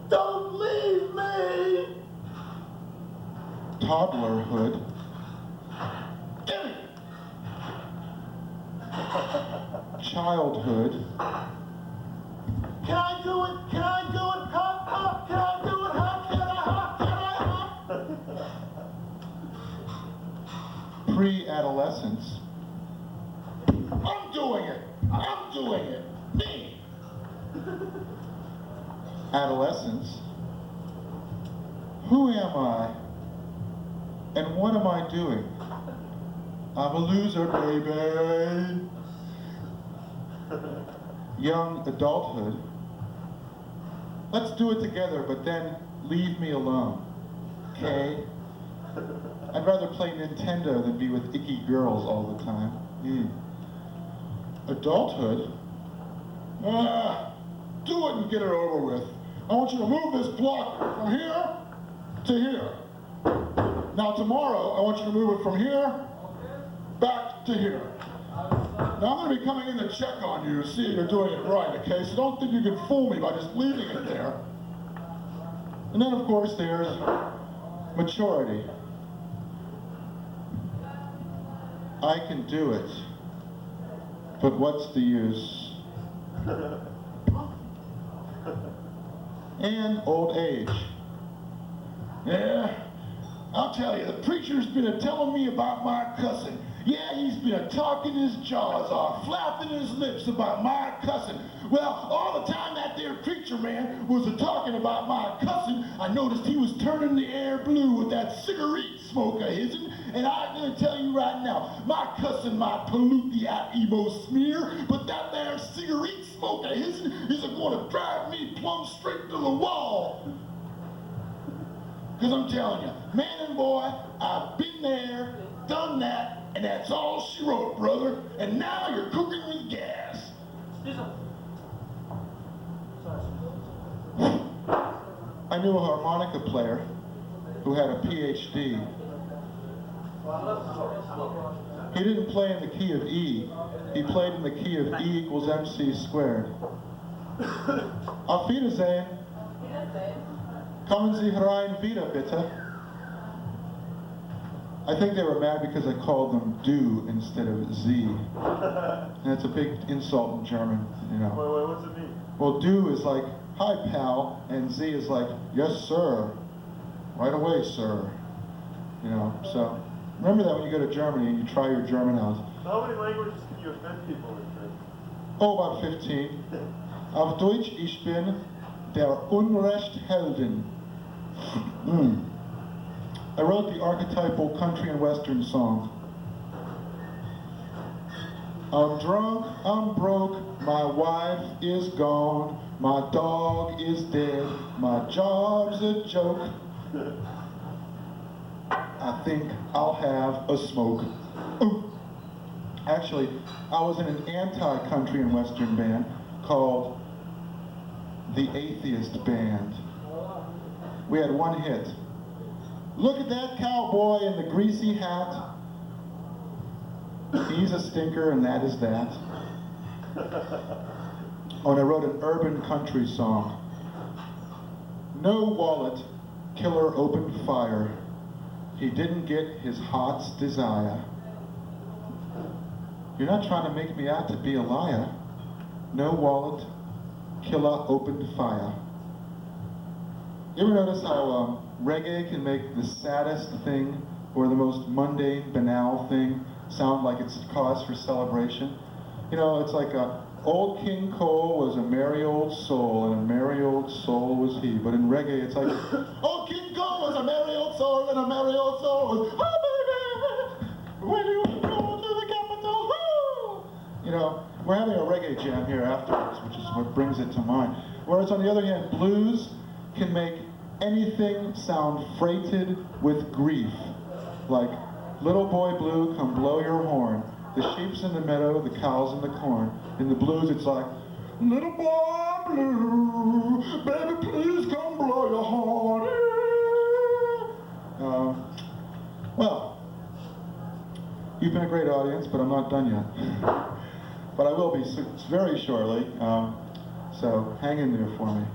Don't leave me! Toddlerhood. Gimme! Childhood. Can I do it? Can I do it? Hop, hop. Can I do it? Hop, can I hop? Can I hop? Pre-adolescence. I'm doing it. I'm doing it. Me. Adolescence. Who am I? And what am I doing? I'm a loser, baby. Young adulthood. Let's do it together, but then leave me alone. Okay? I'd rather play Nintendo than be with icky girls all the time. Adulthood? Do it and get it over with. I want you to move this block from here to here. Now tomorrow, I want you to move it from here back to here. Now I'm going to be coming in to check on you to see if you're doing it right, okay? So don't think you can fool me by just leaving it there. And then, of course, there's maturity. I can do it, but what's the use? And old age. Yeah, I'll tell you, the preacher's been a-telling me about my cussing. Yeah, he's been a-talking his jaws off, flapping his lips about my cussing. Well, all the time that there preacher man was a-talking about my cussing, I noticed he was turning the air blue with that cigarette smoke of his'n. And I'm gonna tell you right now, my cussing might pollute the Emo smear, but that there cigarette smoke of his'n isn't gonna drive me plumb straight to the wall. Because I'm telling you, man and boy, I've been there, done that, and that's all she wrote, brother. And now you're cooking with gas. I knew a harmonica player who had a PhD. He didn't play in the key of E. He played in the key of E equals MC squared. Auf Wiedersehen. Kommen Sie herein wieder, bitte. I think they were mad because I called them du instead of Sie. And it's a big insult in German, you know. Wait, what's it mean? Well, du is like, hi pal, and Sie is like, yes sir. Right away, sir. You know, so remember that when you go to Germany and you try your German out. How many languages can you offend people with? Oh, about 15. Auf Deutsch, ich bin der Unrechtsheldin. I wrote the archetypal country and western song. I'm drunk, I'm broke, my wife is gone, my dog is dead, my job's a joke. I think I'll have a smoke. Actually, I was in an anti-country and western band called the Atheist Band. We had one hit. Look at that cowboy in the greasy hat. He's a stinker and that is that. Oh, and I wrote an urban country song. No wallet, killer opened fire. He didn't get his heart's desire. You're not trying to make me out to be a liar. No wallet, killer opened fire. You ever notice how reggae can make the saddest thing or the most mundane, banal thing sound like it's cause for celebration? You know, it's like old King Cole was a merry old soul, and a merry old soul was he. But in reggae, it's like, old King Cole was a merry old soul, and a merry old soul was, oh baby, when you go to the capital, woo! You know, we're having a reggae jam here afterwards, which is what brings it to mind. Whereas on the other hand, blues can make anything sound freighted with grief. Like, little boy blue, come blow your horn. The sheep's in the meadow, the cow's in the corn. In the blues, it's like, little boy blue, baby, please come blow your horn. Well, you've been a great audience, but I'm not done yet. But I will be very shortly, so hang in there for me.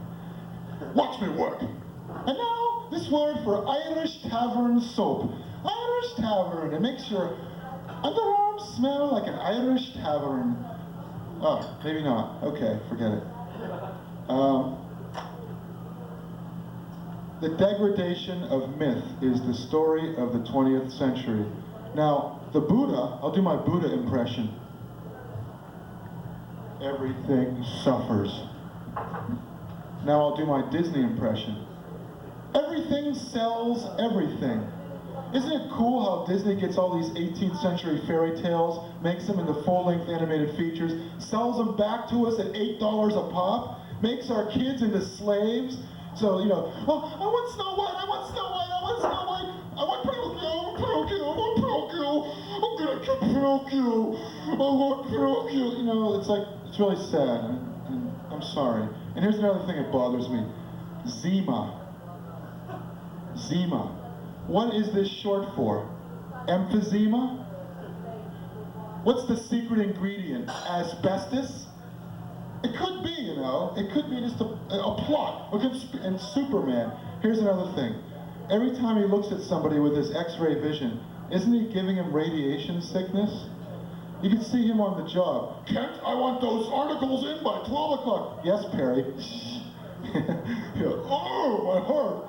Watch me work. And now, this word for Irish tavern soap. Irish tavern, it makes your underarms smell like an Irish tavern. Oh, maybe not. Okay, forget it. The degradation of myth is the story of the 20th century. Now, the Buddha, I'll do my Buddha impression. Everything suffers. Now I'll do my Disney impression. Everything sells everything. Isn't it cool how Disney gets all these 18th century fairy tales, makes them into full-length animated features, sells them back to us at $8 a pop, makes our kids into slaves? So, you know, oh, I want Snow White, I want Snow White, I want Snow White, I want Pinocchio, Pinocchio, I want Pinocchio, I'm gonna get Pinocchio, I want Pinocchio. You know, it's like, it's really sad, and I'm sorry. And here's another thing that bothers me. Zima. Zima. What is this short for? Emphysema? What's the secret ingredient? Asbestos? It could be, you know. It could be just a plot. And Superman. Here's another thing. Every time he looks at somebody with his X-ray vision, isn't he giving him radiation sickness? You can see him on the job. Kent, I want those articles in by 12 o'clock. Yes, Perry. Oh, my heart.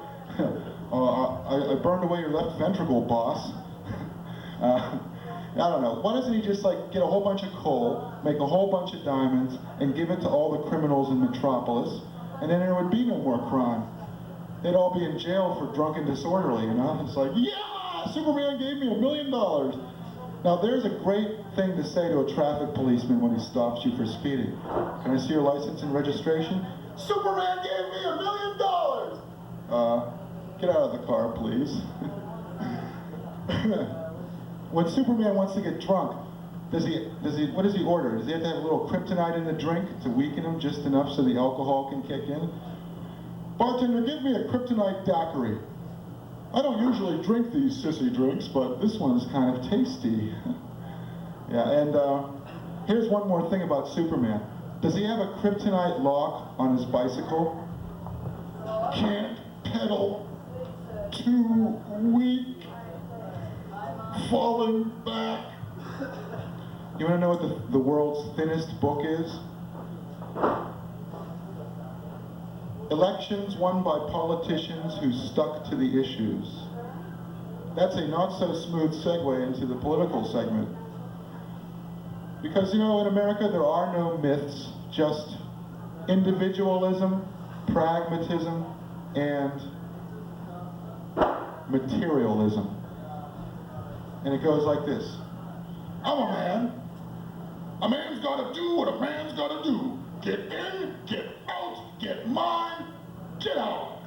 I burned away your left ventricle, boss. I don't know. Why doesn't he just like get a whole bunch of coal, make a whole bunch of diamonds, and give it to all the criminals in Metropolis, and then there would be no more crime. They'd all be in jail for drunk and disorderly, you know? It's like, yeah, Superman gave me $1 million. Now there's a great thing to say to a traffic policeman when he stops you for speeding. Can I see your license and registration? Superman gave me $1 million! Get out of the car, please. When Superman wants to get drunk, what does he order? Does he have to have a little kryptonite in the drink to weaken him just enough so the alcohol can kick in? Bartender, give me a kryptonite daiquiri. I don't usually drink these sissy drinks, but this one's kind of tasty. Yeah, and here's one more thing about Superman. Does he have a kryptonite lock on his bicycle? Can't pedal, too weak, falling back. You want to know what the world's thinnest book is? Elections won by politicians who stuck to the issues. That's a not so smooth segue into the political segment. Because, you know, in America there are no myths, just individualism, pragmatism, and materialism. And it goes like this. I'm a man. A man's gotta do what a man's gotta do. Get in, get out, get mine, get out.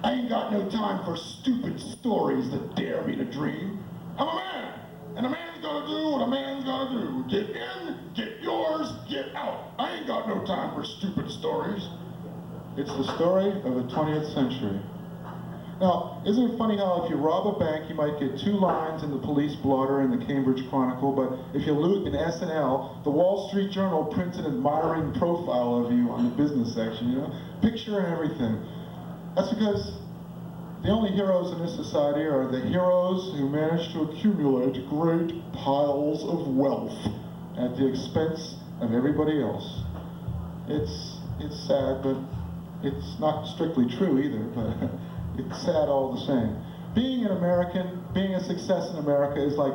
I ain't got no time for stupid stories that dare me to dream. I'm a man, and a man's gotta do what a man's gotta do. Get in, get yours, get out. I ain't got no time for stupid stories. It's the story of the 20th century. Now, isn't it funny how if you rob a bank, you might get 2 lines in the Police Blotter and the Cambridge Chronicle, but if you loot in SNL, the Wall Street Journal prints an admiring profile of you on the business section, you know? Picture and everything. That's because the only heroes in this society are the heroes who manage to accumulate great piles of wealth at the expense of everybody else. It's sad, but it's not strictly true either, but it's sad all the same. Being an American, being a success in America is like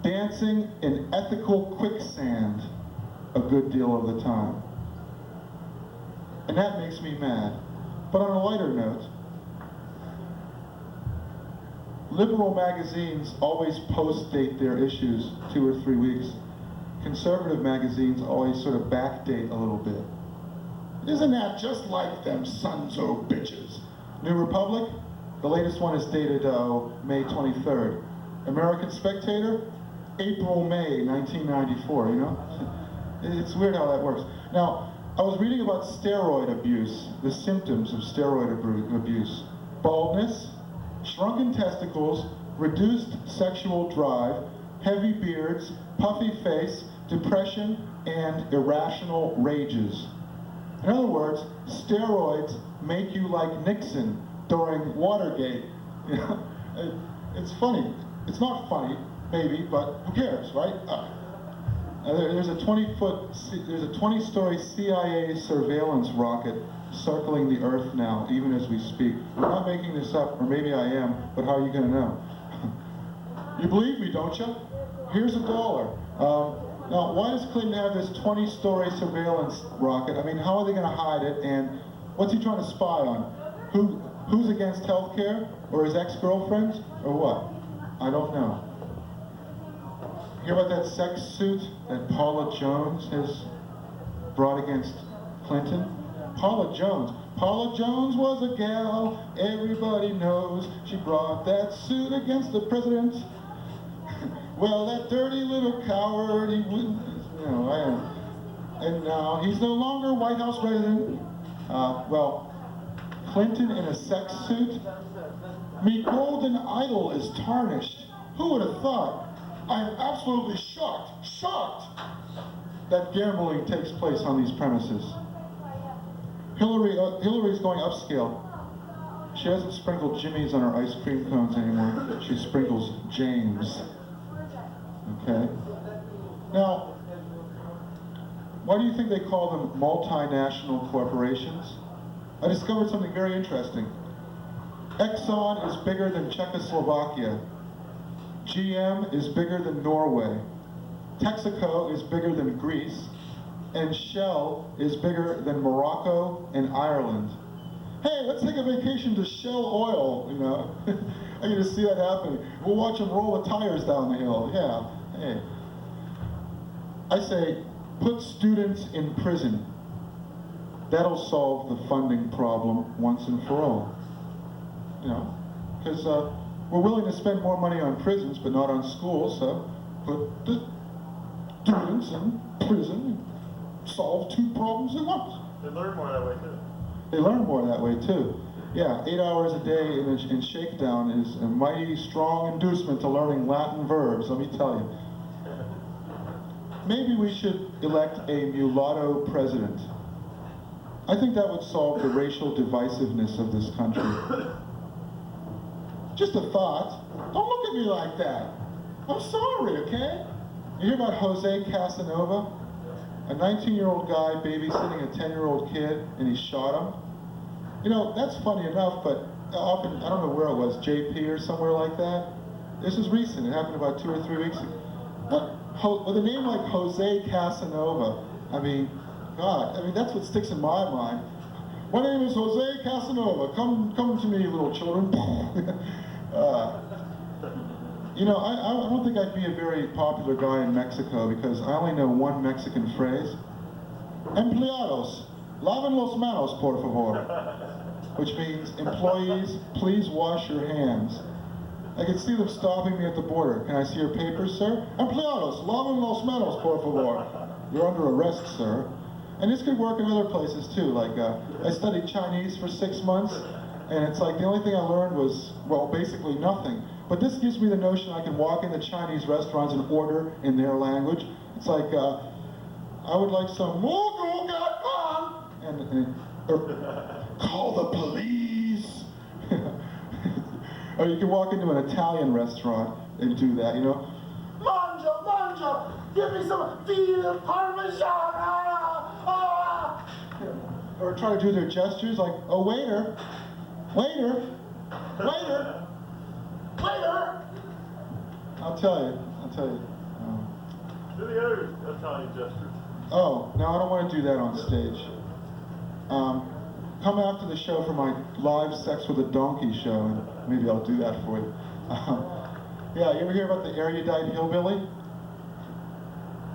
dancing in ethical quicksand a good deal of the time. And that makes me mad. But on a lighter note, liberal magazines always post-date their issues 2 or 3 weeks. Conservative magazines always sort of backdate a little bit. Isn't that just like them sons-o' bitches? New Republic, the latest one is dated May 23rd. American Spectator, April, May 1994, you know? It's weird how that works. Now, I was reading about steroid abuse, the symptoms of steroid abuse. Baldness, shrunken testicles, reduced sexual drive, heavy beards, puffy face, depression, and irrational rages. In other words, steroids make you like Nixon during Watergate. You know, it's funny. It's not funny, maybe, but who cares, right? There's a 20-story CIA surveillance rocket circling the Earth now, even as we speak. I'm not making this up, or maybe I am, but how are you going to know? You believe me, don't you? Here's $1. Now, why does Clinton have this 20-story surveillance rocket? I mean, how are they going to hide it, and what's he trying to spy on? Who's against health care, or his ex-girlfriends, or what? I don't know. Hear about that sex suit that Paula Jones has brought against Clinton? Paula Jones was a gal, everybody knows. She brought that suit against the president. Well, that dirty little coward, he wouldn't, you know, and now he's no longer White House president. Well, Clinton in a sex suit? Me golden idol is tarnished. Who would have thought? I am absolutely shocked that gambling takes place on these premises. Hillary's going upscale. She doesn't sprinkle Jimmy's on her ice cream cones anymore. She sprinkles James. Okay? Now, why do you think they call them multinational corporations? I discovered something very interesting. Exxon is bigger than Czechoslovakia. GM is bigger than Norway. Texaco is bigger than Greece. And Shell is bigger than Morocco and Ireland. Hey, let's take a vacation to Shell Oil, you know. I get to see that happening. We'll watch them roll the tires down the hill. Yeah, hey. I say, put students in prison. That'll solve the funding problem once and for all. You know, because we're willing to spend more money on prisons, but not on schools, so put the students in prison and solve 2 problems at once. They learn more that way, too. They learn more that way, too. Yeah, 8 hours a day in shakedown is a mighty strong inducement to learning Latin verbs, let me tell you. Maybe we should elect a mulatto president. I think that would solve the racial divisiveness of this country. Just a thought. Don't look at me like that. I'm sorry, okay? You hear about Jose Casanova? A 19-year-old guy babysitting a 10-year-old kid, and he shot him. You know, that's funny enough, but often, I don't know where it was, JP or somewhere like that. This is recent. It happened about 2 or 3 weeks ago. With a name like Jose Casanova, I mean, God, I mean, that's what sticks in my mind. My name is Jose Casanova. Come to me, little children. You know, I don't think I'd be a very popular guy in Mexico because I only know one Mexican phrase. Empleados, laven los manos, por favor. Which means, employees, please wash your hands. I can see them stopping me at the border. Can I see your papers, sir? Empleados, laven los manos, por favor. You're under arrest, sir. And this could work in other places too. Like, I studied Chinese for 6 months, and it's like the only thing I learned was, well, basically nothing. But this gives me the notion I can walk into Chinese restaurants and order in their language. It's like, I would like some and call the police. Or you can walk into an Italian restaurant and do that, you know. Mangia, give me some veal parmesan. Or try to do their gestures like, oh, waiter. I'll tell you. Do the other Italian gesture. Oh, no, I don't want to do that on stage. Come after the show for my live Sex with a Donkey show, and maybe I'll do that for you. Yeah, you ever hear about the erudite hillbilly?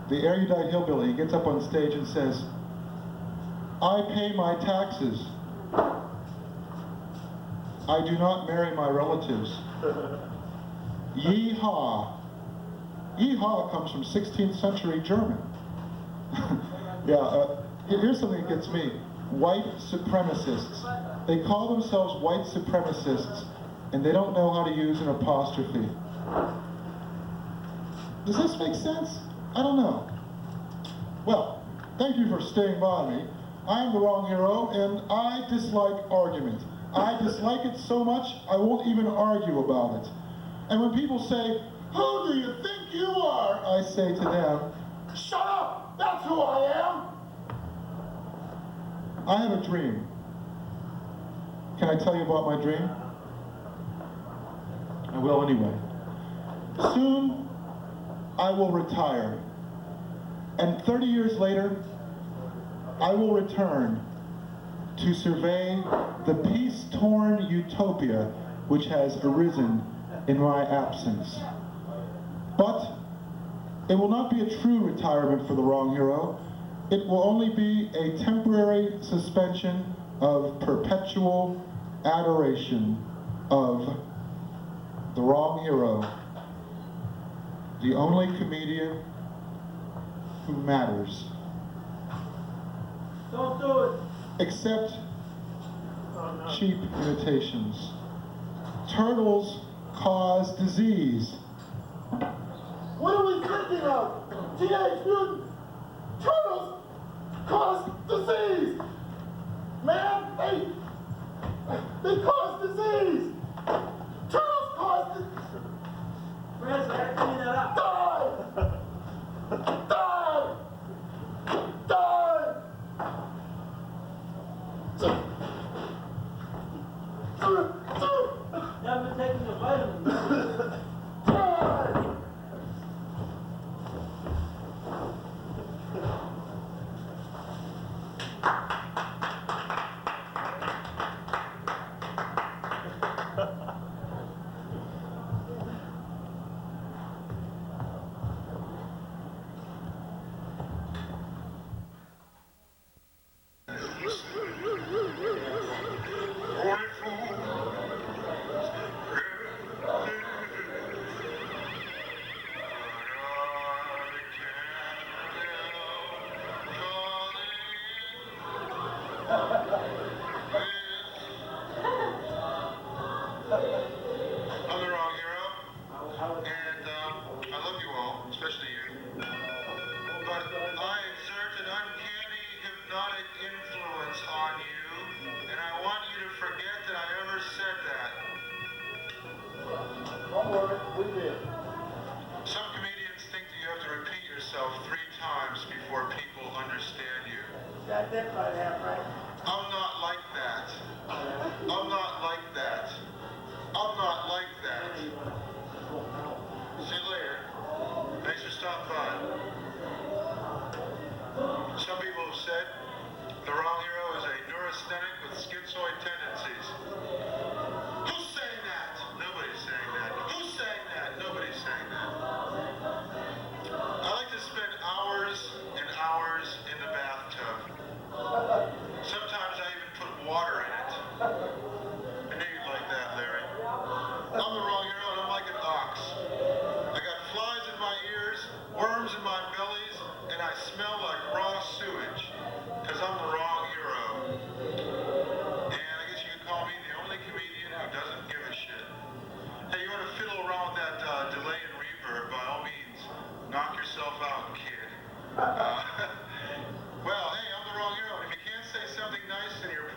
The erudite hillbilly, he gets up on stage and says, I pay my taxes. I do not marry my relatives. Yeehaw. Yeehaw comes from 16th century German. Yeah, here's something that gets me. White supremacists. They call themselves white supremacists, and they don't know how to use an apostrophe. Does this make sense? I don't know. Well, thank you for staying by me. I am the wrong hero, and I dislike argument. I dislike it so much, I won't even argue about it. And when people say, who do you think you are? I say to them, shut up! That's who I am! I have a dream. Can I tell you about my dream? I will anyway. Soon, I will retire. And 30 years later, I will return to survey the peace-torn utopia which has arisen in my absence. But it will not be a true retirement for the wrong hero. It will only be a temporary suspension of perpetual adoration of the wrong hero, the only comedian who matters. Don't do it. Except cheap imitations. Turtles cause disease. What are we thinking of? Teenage Mutant Turtles cause disease! Man, they cause disease! Turtles cause disease! Francis, I gotta clean that up. Die! You haven't been taking your vitamins.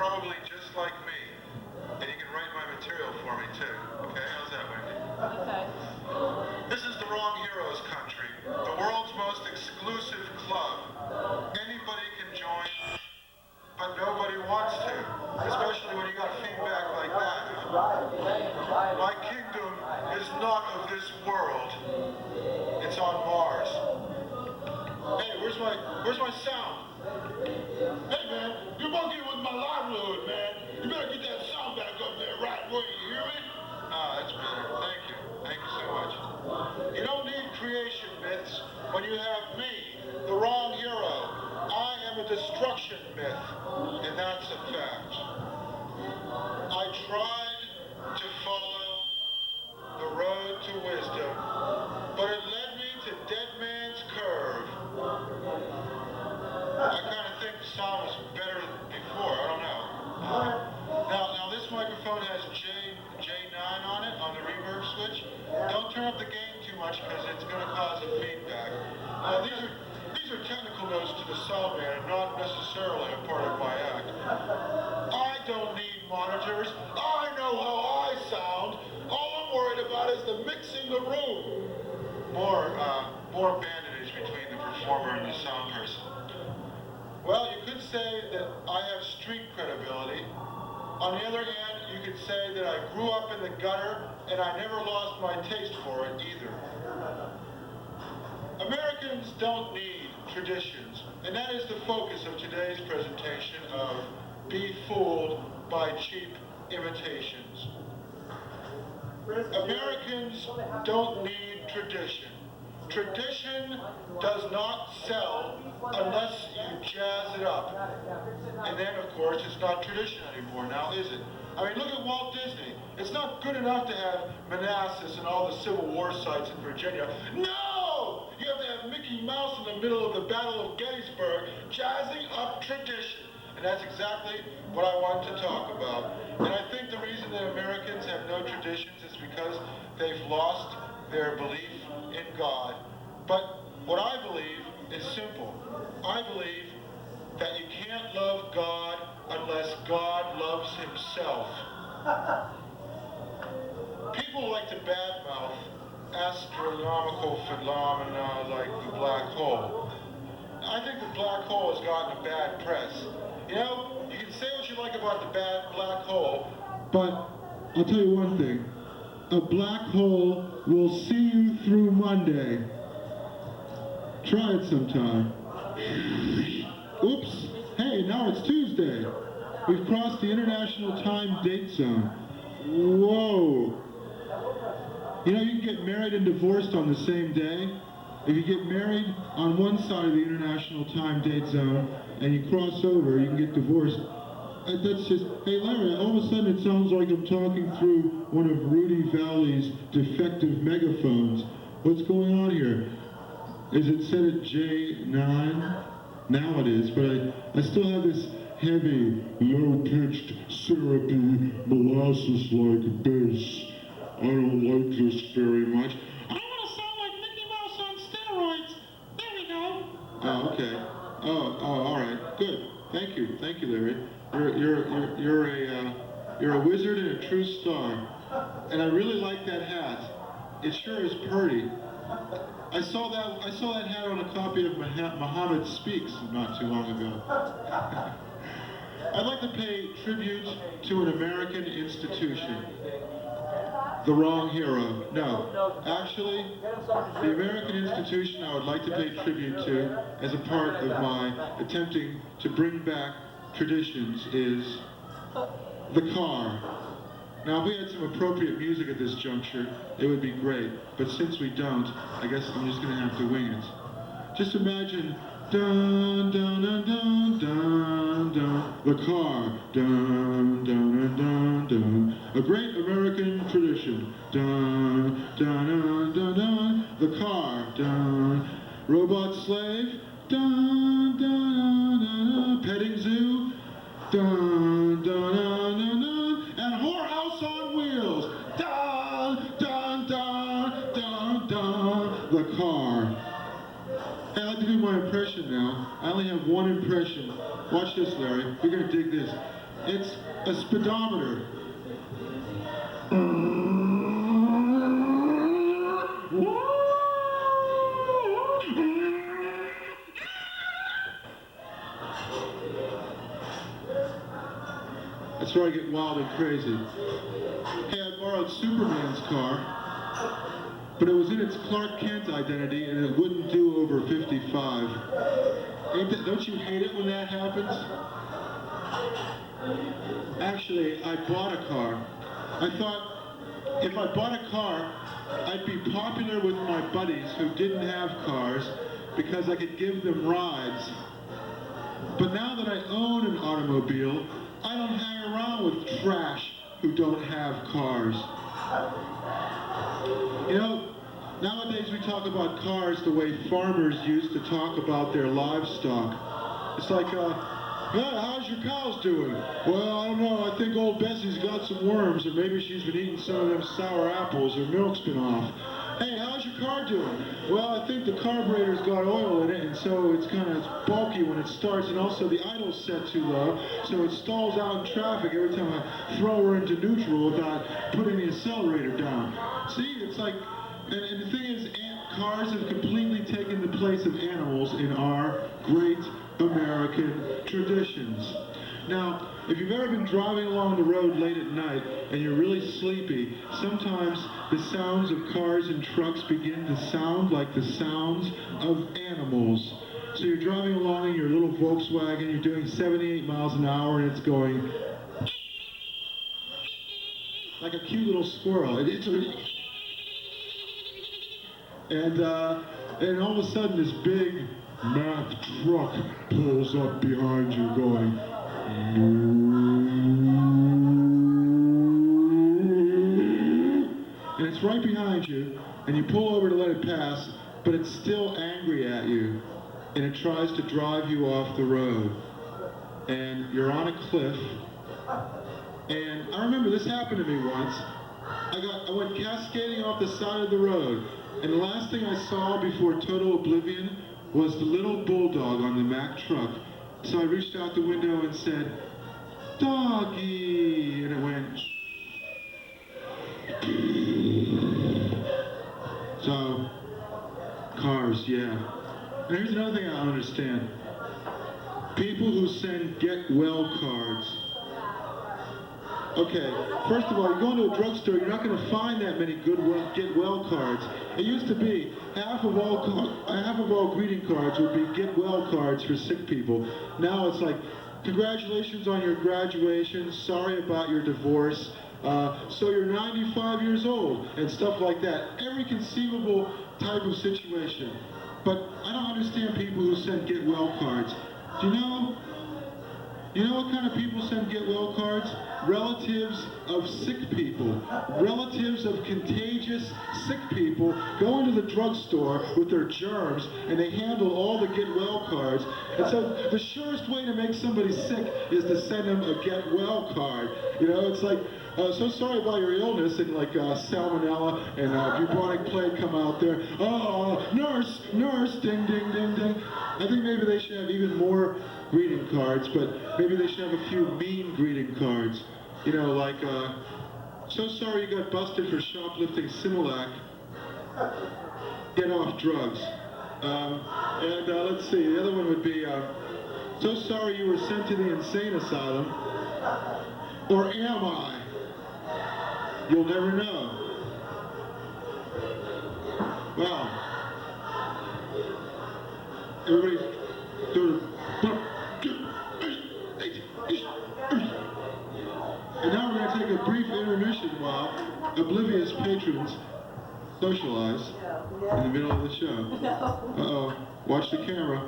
probably just like me. And you can write my material for me too. Okay, how's that, Wendy? Okay. This is the Wrong Heroes country, the world's most exclusive club. Anybody can join, but nobody wants to, especially when you got feedback like that. My kingdom is not of this world. It's on Mars. Hey, where's my sound? Hey man, you're monkeying with my livelihood, man. You better get that sound back up there right away, you hear me? Ah, that's better. Thank you. Thank you so much. You don't need creation myths when you have me, the wrong hero. I am a destruction myth, and that's a fact. I tried to follow the road to wisdom, but it led me to Dead Man's Curve. I kind of think the sound was better before, I don't know. Now this microphone has J9 on it, on the reverb switch. Don't turn up the gain too much because it's going to cause a feedback. These are technical notes to the sound man and not necessarily a part of my act. I don't need monitors. I know how I sound. All I'm worried about is the mixing the room. More bandage between the performer and the sound person. Well, you could say that I have street credibility. On the other hand, you could say that I grew up in the gutter and I never lost my taste for it either. Americans don't need traditions, and that is the focus of today's presentation of Be Fooled by Cheap Imitations. Americans don't need tradition. Tradition does not sell unless you jazz it up. And then, of course, it's not tradition anymore now, is it? I mean, look at Walt Disney. It's not good enough to have Manassas and all the Civil War sites in Virginia. No! You have to have Mickey Mouse in the middle of the Battle of Gettysburg, jazzing up tradition. And that's exactly what I want to talk about. And I think the reason that Americans have no traditions is because they've lost their belief in God. But what I believe is simple. I believe that you can't love God unless God loves himself. People like to badmouth astronomical phenomena like the black hole. I think the black hole has gotten a bad press. You know, you can say what you like about the bad black hole, but I'll tell you one thing. A black hole will see you through Monday. Try it sometime. Oops. Hey, now it's Tuesday. We've crossed the international time date zone. Whoa. You know, you can get married and divorced on the same day. If you get married on one side of the international time date zone and you cross over, you can get divorced. That's just, hey Larry, all of a sudden it sounds like I'm talking through one of Rudy Valley's defective megaphones. What's going on here? Is it set at J9? Now it is, but I still have this heavy, low-pitched, syrupy, molasses-like bass. I don't like this very much. I want to sound like Mickey Mouse on steroids. There we go. Oh, okay. Oh, all right. Good. Thank you, Larry. You're a wizard and a true star. And I really like that hat. It sure is pretty. I saw that hat on a copy of Muhammad Speaks not too long ago. I'd like to pay tribute to an American institution. The wrong hero. No. Actually, the American institution I would like to pay tribute to as a part of my attempting to bring back traditions is the car. Now, if we had some appropriate music at this juncture, it would be great. But since we don't, I guess I'm just going to have to wing it. Just imagine, dun, dun, dun, dun, dun, dun, the car, dun, dun, dun, dun, dun, a great American tradition, dun, dun, dun, dun, dun, the car, dun, robot slave, dun, dun, dun, dun, petting zoo, dun, dun, dun, dun, dun, and whorehouse on wheels, dun, dun, dun, dun, dun, the car. Hey, I'd like to do my impression now. I only have one impression. Watch this, Larry. You're gonna dig this. It's a speedometer. That's where I get wild and crazy. Hey, I borrowed Superman's car, but it was in its Clark Kent identity and it wouldn't do over 55. Don't you hate it when that happens? Actually, I bought a car. I thought if I bought a car, I'd be popular with my buddies who didn't have cars because I could give them rides. But now that I own an automobile, I don't hang around with trash who don't have cars. You know, nowadays we talk about cars the way farmers used to talk about their livestock. It's like, yeah, how's your cows doing? Well, I don't know, I think old Bessie's got some worms, or maybe she's been eating some of them sour apples, her milk's been off. Hey, how's your car doing? Well, I think the carburetor's got oil in it, and so it's kind of bulky when it starts, and also the idle's set too low, so it stalls out in traffic every time I throw her into neutral without putting the accelerator down. See, it's like, and the thing is, cars have completely taken the place of animals in our great American traditions. Now, if you've ever been driving along the road late at night and you're really sleepy, sometimes the sounds of cars and trucks begin to sound like the sounds of animals. So you're driving along in your little Volkswagen, you're doing 78 miles an hour and it's going like a cute little squirrel. And all of a sudden this big Mack truck pulls up behind you going, and it's right behind you, and you pull over to let it pass, but it's still angry at you, and it tries to drive you off the road, and you're on a cliff. And I remember this happened to me once. I went cascading off the side of the road, and the last thing I saw before total oblivion was the little bulldog on the Mack truck. So I reached out the window and said, "Doggy," and it went. So, cars, yeah. And here's another thing I don't understand. People who send get well cards. Okay, first of all, you go into a drugstore, you're not going to find that many good get well cards. It used to be half of all greeting cards would be get well cards for sick people. Now it's like, congratulations on your graduation, sorry about your divorce, so you're 95 years old, and stuff like that. Every conceivable type of situation. But I don't understand people who send get well cards. Do you know what kind of people send get well cards? Relatives of sick people. Relatives of contagious sick people go into the drugstore with their germs and they handle all the get well cards. And so the surest way to make somebody sick is to send them a get well card. You know, it's like, so sorry about your illness, and like salmonella and bubonic plague come out there. Oh, nurse, nurse, ding, ding, ding, ding. I think maybe they should have even more greeting cards, but maybe they should have a few mean greeting cards. You know, like, so sorry you got busted for shoplifting Similac. Get off drugs. Let's see, the other one would be, so sorry you were sent to the insane asylum. Or am I? You'll never know. Well, everybody's sort of... And now we're going to take a brief intermission while oblivious patrons socialize in the middle of the show. Uh-oh, watch the camera.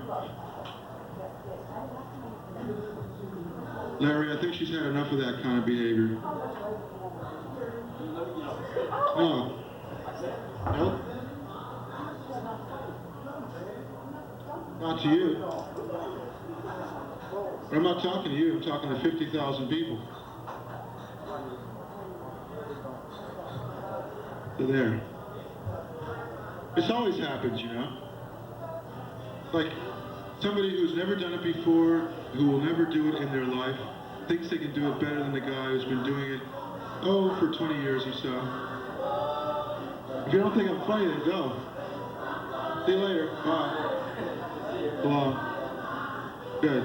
Larry, I think she's had enough of that kind of behavior. No. Nope. Not to you. But I'm not talking to you, I'm talking to 50,000 people. So there. This always happens, you know? Like somebody who's never done it before, who will never do it in their life, thinks they can do it better than the guy who's been doing it, for 20 years or so. If you don't think I'm funny, then go. See you later. Bye. Hello. Good.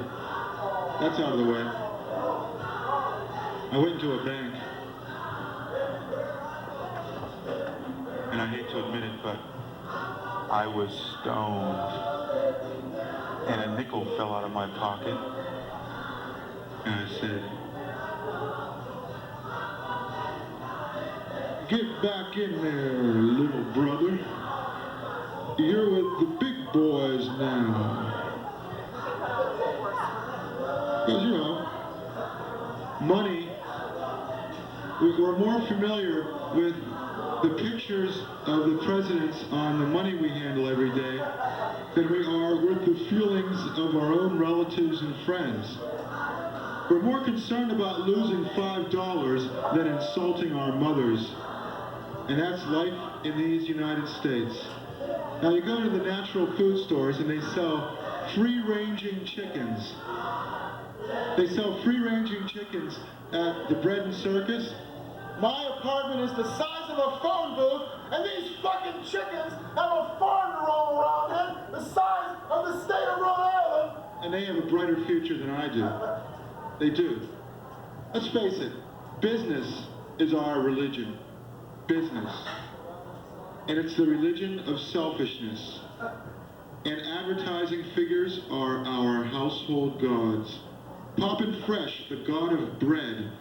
That's out of the way. I went into a bank. And I hate to admit it, but I was stoned. And a nickel fell out of my pocket. And I said, "Get back in there, little brother. You're with the big boys now." Because, you know, money, we're more familiar with the pictures of the presidents on the money we handle every day than we are with the feelings of our own relatives and friends. We're more concerned about losing $5 than insulting our mothers. And that's life in these United States. Now you go to the natural food stores and they sell free-ranging chickens. They sell free-ranging chickens at the Bread and Circus. My apartment is the size of a phone booth, and these fucking chickens have a farm to roam around in, the size of the state of Rhode Island. And they have a brighter future than I do. They do. Let's face it, business is our religion. Business. And it's the religion of selfishness. And advertising figures are our household gods. Poppin' Fresh, the god of bread.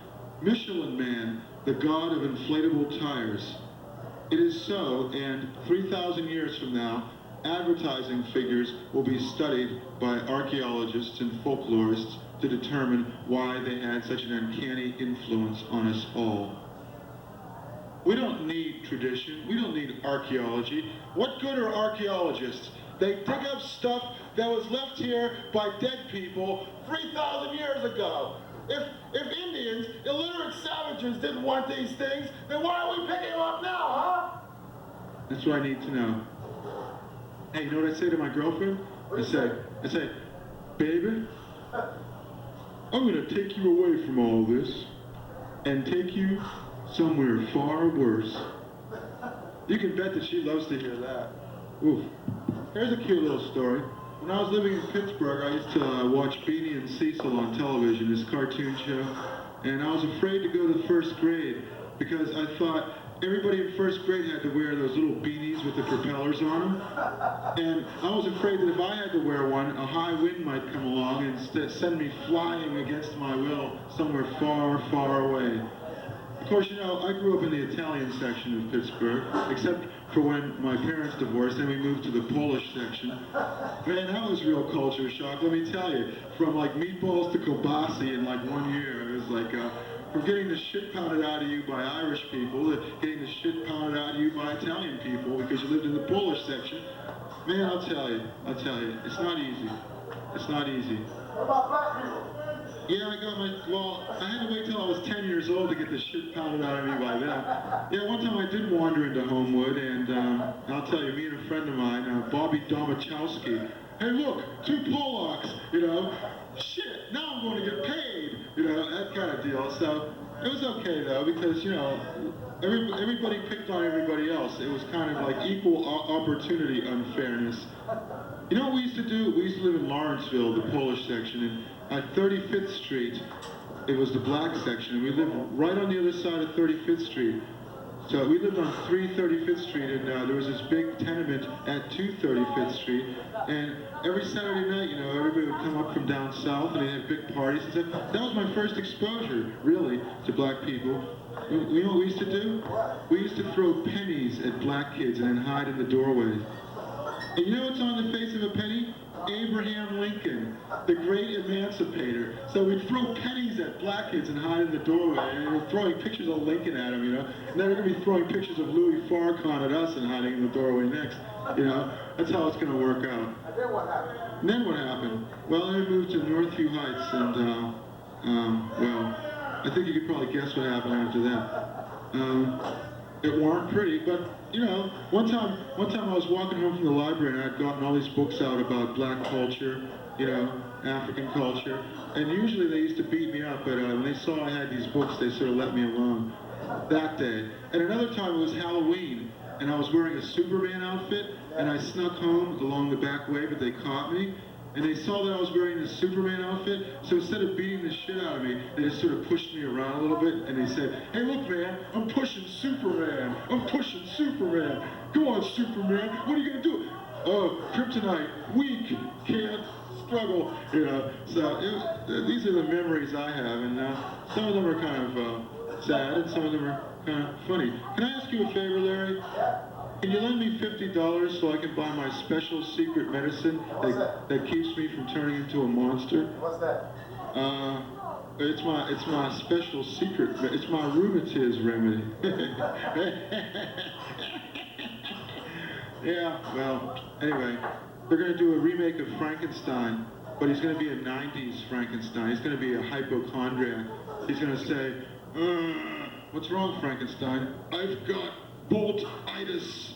Michelin Man, the god of inflatable tires. It is so, and 3,000 years from now, advertising figures will be studied by archaeologists and folklorists to determine why they had such an uncanny influence on us all. We don't need tradition. We don't need archaeology. What good are archaeologists? They dig up stuff that was left here by dead people 3,000 years ago. If Indians, illiterate savages, didn't want these things, then why are we picking them up now, huh? That's what I need to know. Hey, you know what I say to my girlfriend? I say, "Baby, I'm gonna take you away from all this and take you somewhere far worse." You can bet that she loves to hear that. Oof. Here's a cute little story. When I was living in Pittsburgh, I used to watch Beanie and Cecil on television, this cartoon show, and I was afraid to go to first grade because I thought everybody in first grade had to wear those little beanies with the propellers on them, and I was afraid that if I had to wear one, a high wind might come along and send me flying against my will somewhere far, far away. Of course, you know, I grew up in the Italian section of Pittsburgh, except for when my parents divorced, then we moved to the Polish section. Man, that was real culture shock, let me tell you. From like meatballs to kielbasa in like 1 year. It was like, from getting the shit pounded out of you by Irish people to getting the shit pounded out of you by Italian people because you lived in the Polish section. Man, I'll tell you, it's not easy. It's not easy. What about black people? Yeah, I had to wait till I was 10 years old to get the shit pounded out of me by then. Yeah, one time I did wander into Homewood, and I'll tell you, me and a friend of mine, Bobby Domachowski, "Hey look, 2 Polacks, you know, shit, now I'm going to get paid," you know, that kind of deal. So it was okay though, because, you know, everybody picked on everybody else. It was kind of like equal opportunity unfairness. You know what we used to do? We used to live in Lawrenceville, the Polish section, and at 35th Street, it was the black section, and we lived right on the other side of 35th Street. So we lived on 335th Street, and there was this big tenement at 235th Street, and every Saturday night, you know, everybody would come up from down south, and they'd have big parties and stuff. That was my first exposure, really, to black people. You know what we used to do? We used to throw pennies at black kids and then hide in the doorway. And you know what's on the face of a penny? Abraham Lincoln, the great emancipator. So we'd throw pennies at black kids and hide in the doorway, and we were throwing pictures of Lincoln at them, you know. And then we're going to be throwing pictures of Louis Farrakhan at us and hiding in the doorway next, you know. That's how it's going to work out. And then what happened? And then what happened? Well, I moved to Northview Heights, and, well, I think you could probably guess what happened after that. It weren't pretty, but, you know, one time I was walking home from the library and I'd gotten all these books out about black culture, African culture. And usually they used to beat me up, but when they saw I had these books, they sort of let me alone that day. And another time it was Halloween, and I was wearing a Superman outfit, and I snuck home along the back way, but they caught me. And they saw that I was wearing the Superman outfit, so instead of beating the shit out of me, they just sort of pushed me around a little bit, and they said, "Hey, look, man, I'm pushing Superman. I'm pushing Superman. Come on, Superman. What are you gonna do?" "Oh, kryptonite, weak, can't struggle." So these are the memories I have, and some of them are kind of sad, and some of them are kind of funny. Can I ask you a favor, Larry? Can you lend me $50 so I can buy my special secret medicine that keeps me from turning into a monster? What's that? It's my special secret. It's my rheumatism remedy. Yeah. Well. Anyway, they're gonna do a remake of Frankenstein, but he's gonna be a '90s Frankenstein. He's gonna be a hypochondriac. He's gonna say, "What's wrong, Frankenstein? I've got boltitis."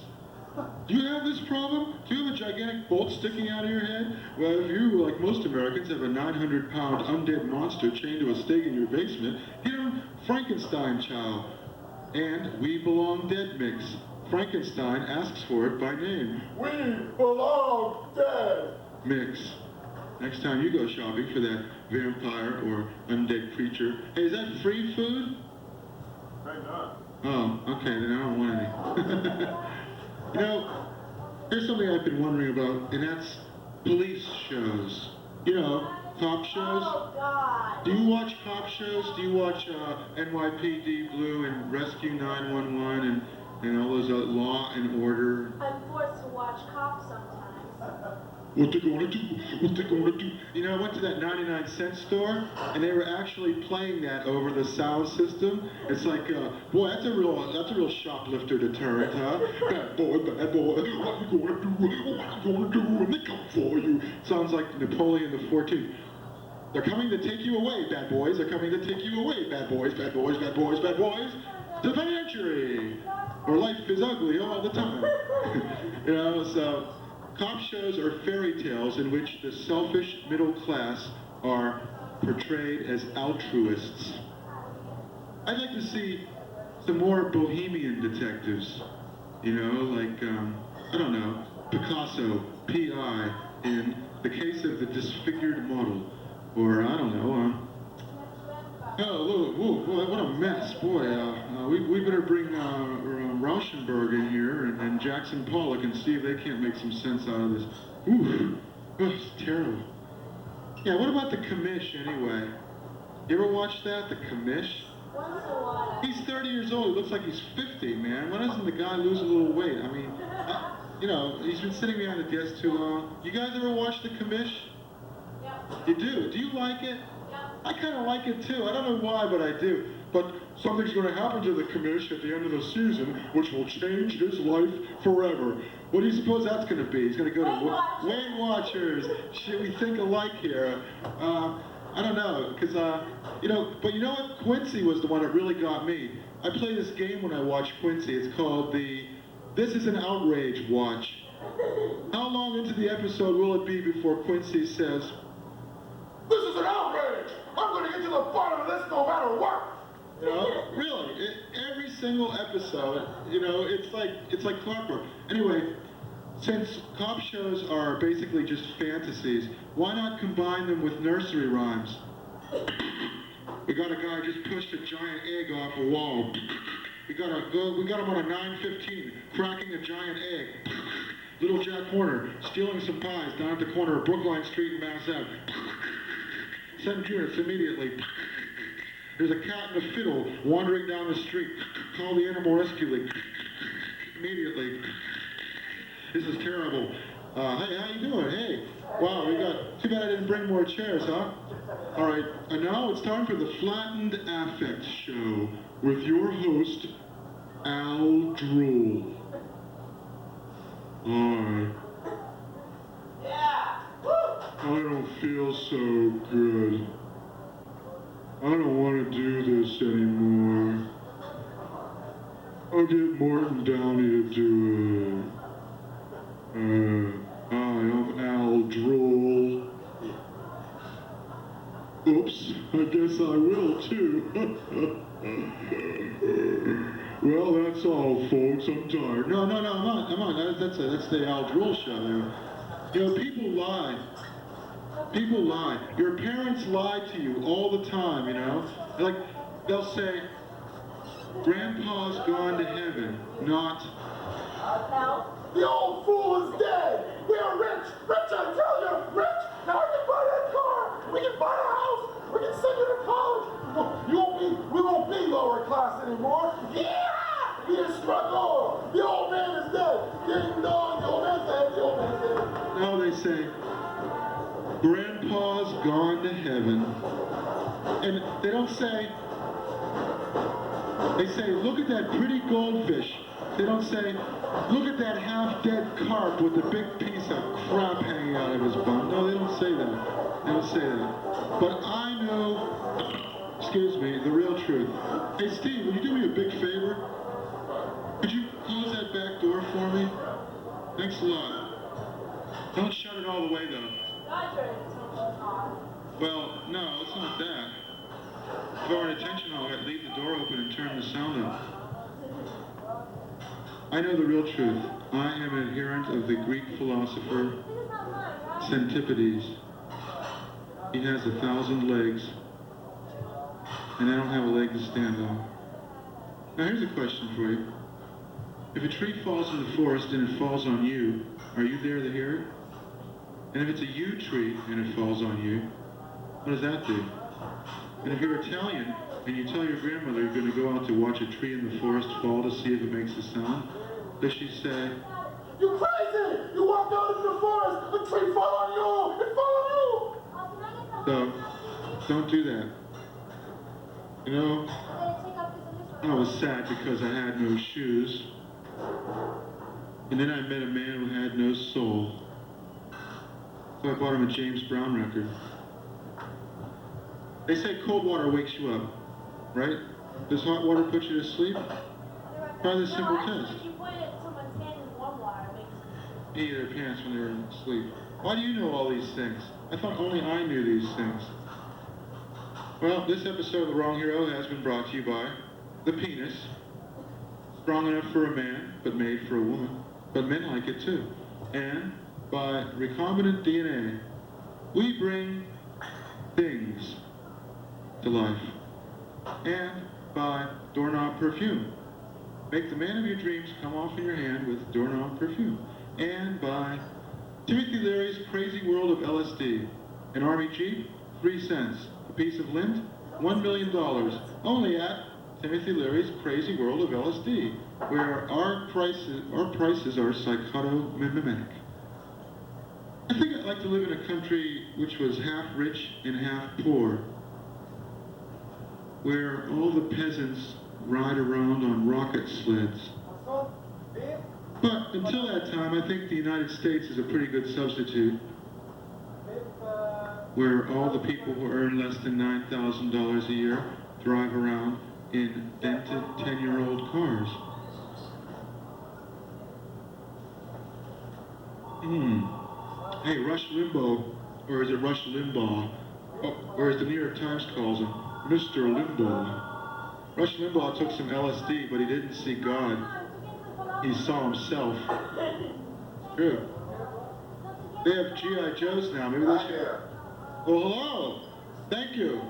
"Do you have this problem? Do you have a gigantic bolt sticking out of your head?" "Well, if you, like most Americans, have a 900-pound undead monster chained to a stake in your basement, get a Frankenstein child." And We Belong Dead mix. Frankenstein asks for it by name. We belong dead. Mix. Next time you go shopping for that vampire or undead creature, hey, is that free food? Right now. Oh, okay, then I don't want any. Here's something I've been wondering about, and that's police shows. Cop shows. Oh, God. Do you watch cop shows? Do you watch NYPD Blue and Rescue 911 and all those Law and Order? I'm forced to watch cops sometimes. What they gonna do? What they gonna do? I went to that 99-cent store, and they were actually playing that over the sound system. It's like, boy, that's a real shoplifter deterrent, huh? Bad boy, what you gonna do? What you gonna do when they come for you? Sounds like Napoleon XIV. They're coming to take you away, bad boys. They're coming to take you away, bad boys, bad boys, bad boys, bad boys. To the penitentiary, or life is ugly all the time. So. Cop shows are fairy tales in which the selfish middle class are portrayed as altruists. I'd like to see some more bohemian detectives. Like, I don't know, Picasso, P.I., in The Case of the Disfigured Model. Or, I don't know, what a mess, boy. We better bring Rauschenberg in here and Jackson Pollock and see if they can't make some sense out of this. Ooh, it's terrible. Yeah, what about The Commish, anyway? You ever watch that, The Commish? Once in a while. He's 30 years old. He looks like he's 50, man. Why doesn't the guy lose a little weight? I mean, he's been sitting behind the desk too long. You guys ever watch The Commish? Yep. You do? Do you like it? Yep. I kind of like it too. I don't know why, but I do. But something's going to happen to the commish at the end of the season, which will change his life forever. What do you suppose that's going to be? He's going to go to Weight Watchers. Should we think alike here? I don't know, because, but you know what? Quincy was the one that really got me. I play this game when I watch Quincy. It's called the This Is an Outrage Watch. How long into the episode will it be before Quincy says, "This is an outrage! I'm going to get to the bottom of this no matter what!" Really, every single episode, it's like clockwork. Anyway, since cop shows are basically just fantasies, why not combine them with nursery rhymes? We got a guy just pushed a giant egg off a wall. We got him on a 915, cracking a giant egg. Little Jack Horner stealing some pies down at the corner of Brookline Street and Mass Ave. Send units immediately. There's a cat and a fiddle wandering down the street. Call the Animal Rescue League. Immediately. This is terrible. Hey, how you doing? Hey. Wow, too bad I didn't bring more chairs, huh? All right, and now it's time for the Flattened Affect Show with your host, Al Drool. Hi. Yeah. Woo. I don't feel so good. I don't want to do this anymore. I'll get Morton Downey to do it. Hi, I'm Al Drool. I guess I will too. Well, that's all, folks. I'm tired. No, come on. That's the Al Jewell show there. You know, people lie. People lie. Your parents lie to you all the time, you know? Like, they'll say, Grandpa's gone to heaven, not, The old fool is dead. We are rich. Rich, I tell you, rich. Now we can buy that car. We can buy a house. We can send you to college. We won't be lower class anymore. Yeah! We just struck oil. The old man is dead. Ding dong. The old man's dead. The old man's dead. now they say, Grandpa's gone to heaven. And they don't say, they say, look at that pretty goldfish. They don't say, look at that half-dead carp with the big piece of crap hanging out of his bum. No, they don't say that. They don't say that. But I know, excuse me, the real truth. Hey, Steve, would you do me a big favor? Could you close that back door for me? Thanks a lot. Don't shut it all the way, though. Well, no, it's not that. If I were an attention hog, I'd leave the door open and turn the sound up. I know the real truth. I am an adherent of the Greek philosopher Centipodes. He has 1,000 legs, and I don't have a leg to stand on. Now here's a question for you. If a tree falls in the forest and it falls on you, are you there to hear it? And if it's a yew tree and it falls on you, what does that do? And if you're Italian and you tell your grandmother you're going to go out to watch a tree in the forest fall to see if it makes a sound, does she say, You crazy! You walked out into the forest. A tree fall on you. It fall on you. so, don't do that. You know, I was sad because I had no shoes. And then I met a man who had no soul. So I bought him a James Brown record. They say cold water wakes you up, right? Does hot water put you to sleep? Try this simple test. If you put someone's hand in warm water, it makes Pee their pants when they're asleep. Why do you know all these things? I thought only I knew these things. Well, this episode of The Wrong Hero has been brought to you by the penis. Strong enough for a man, but made for a woman. But men like it too. And by recombinant DNA, we bring things to life. And by doorknob perfume. Make the man of your dreams come off in your hand with doorknob perfume. And by Timothy Leary's Crazy World of LSD. An Army Jeep, 3 cents. A piece of lint, $1 million. Only at Timothy Leary's Crazy World of LSD, where our prices are psychotomimetic. I think I'd like to live in a country which was half rich and half poor, where all the peasants ride around on rocket sleds. But until that time, I think the United States is a pretty good substitute, where all the people who earn less than $9,000 a year drive around in dented 10-year-old cars. Hey, Rush Limbaugh, or is it Rush Limbaugh? Oh, or as the New York Times calls him, Mr. Limbaugh. Rush Limbaugh took some LSD, but he didn't see God. He saw himself. True. They have G.I. Joes now. Maybe they should. Well, hello. Thank you.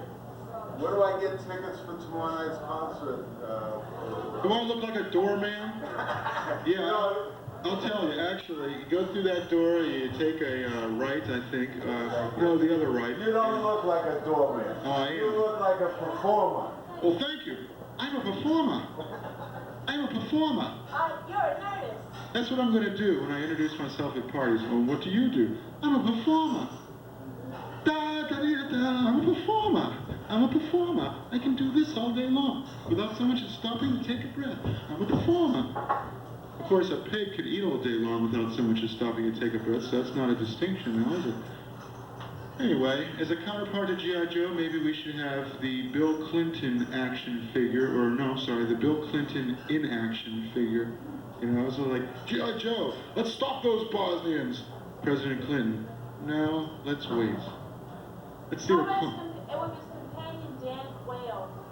Where do I get tickets for tomorrow night's concert? Do I look like a doorman? Yeah. I'll tell you, actually, you go through that door, you take a right, I think. No, the other right. You don't look like a doorman. Oh, I am. You look like a performer. Well, thank you. I'm a performer. I'm a performer. you're an artist. That's what I'm going to do when I introduce myself at parties. Well, what do you do? I'm a performer. Da, da, da, da. I'm a performer. I'm a performer. I can do this all day long without so much as stopping to take a breath. I'm a performer. Of course, a pig could eat all day long without so much as stopping to take a breath, so that's not a distinction now, is it? Anyway, as a counterpart to G.I. Joe, maybe we should have the Bill Clinton action figure, or no, sorry, the Bill Clinton in-action figure. You know, so like, G.I. Joe, let's stop those Bosnians. President Clinton, no, let's wait. Let's see what... It would just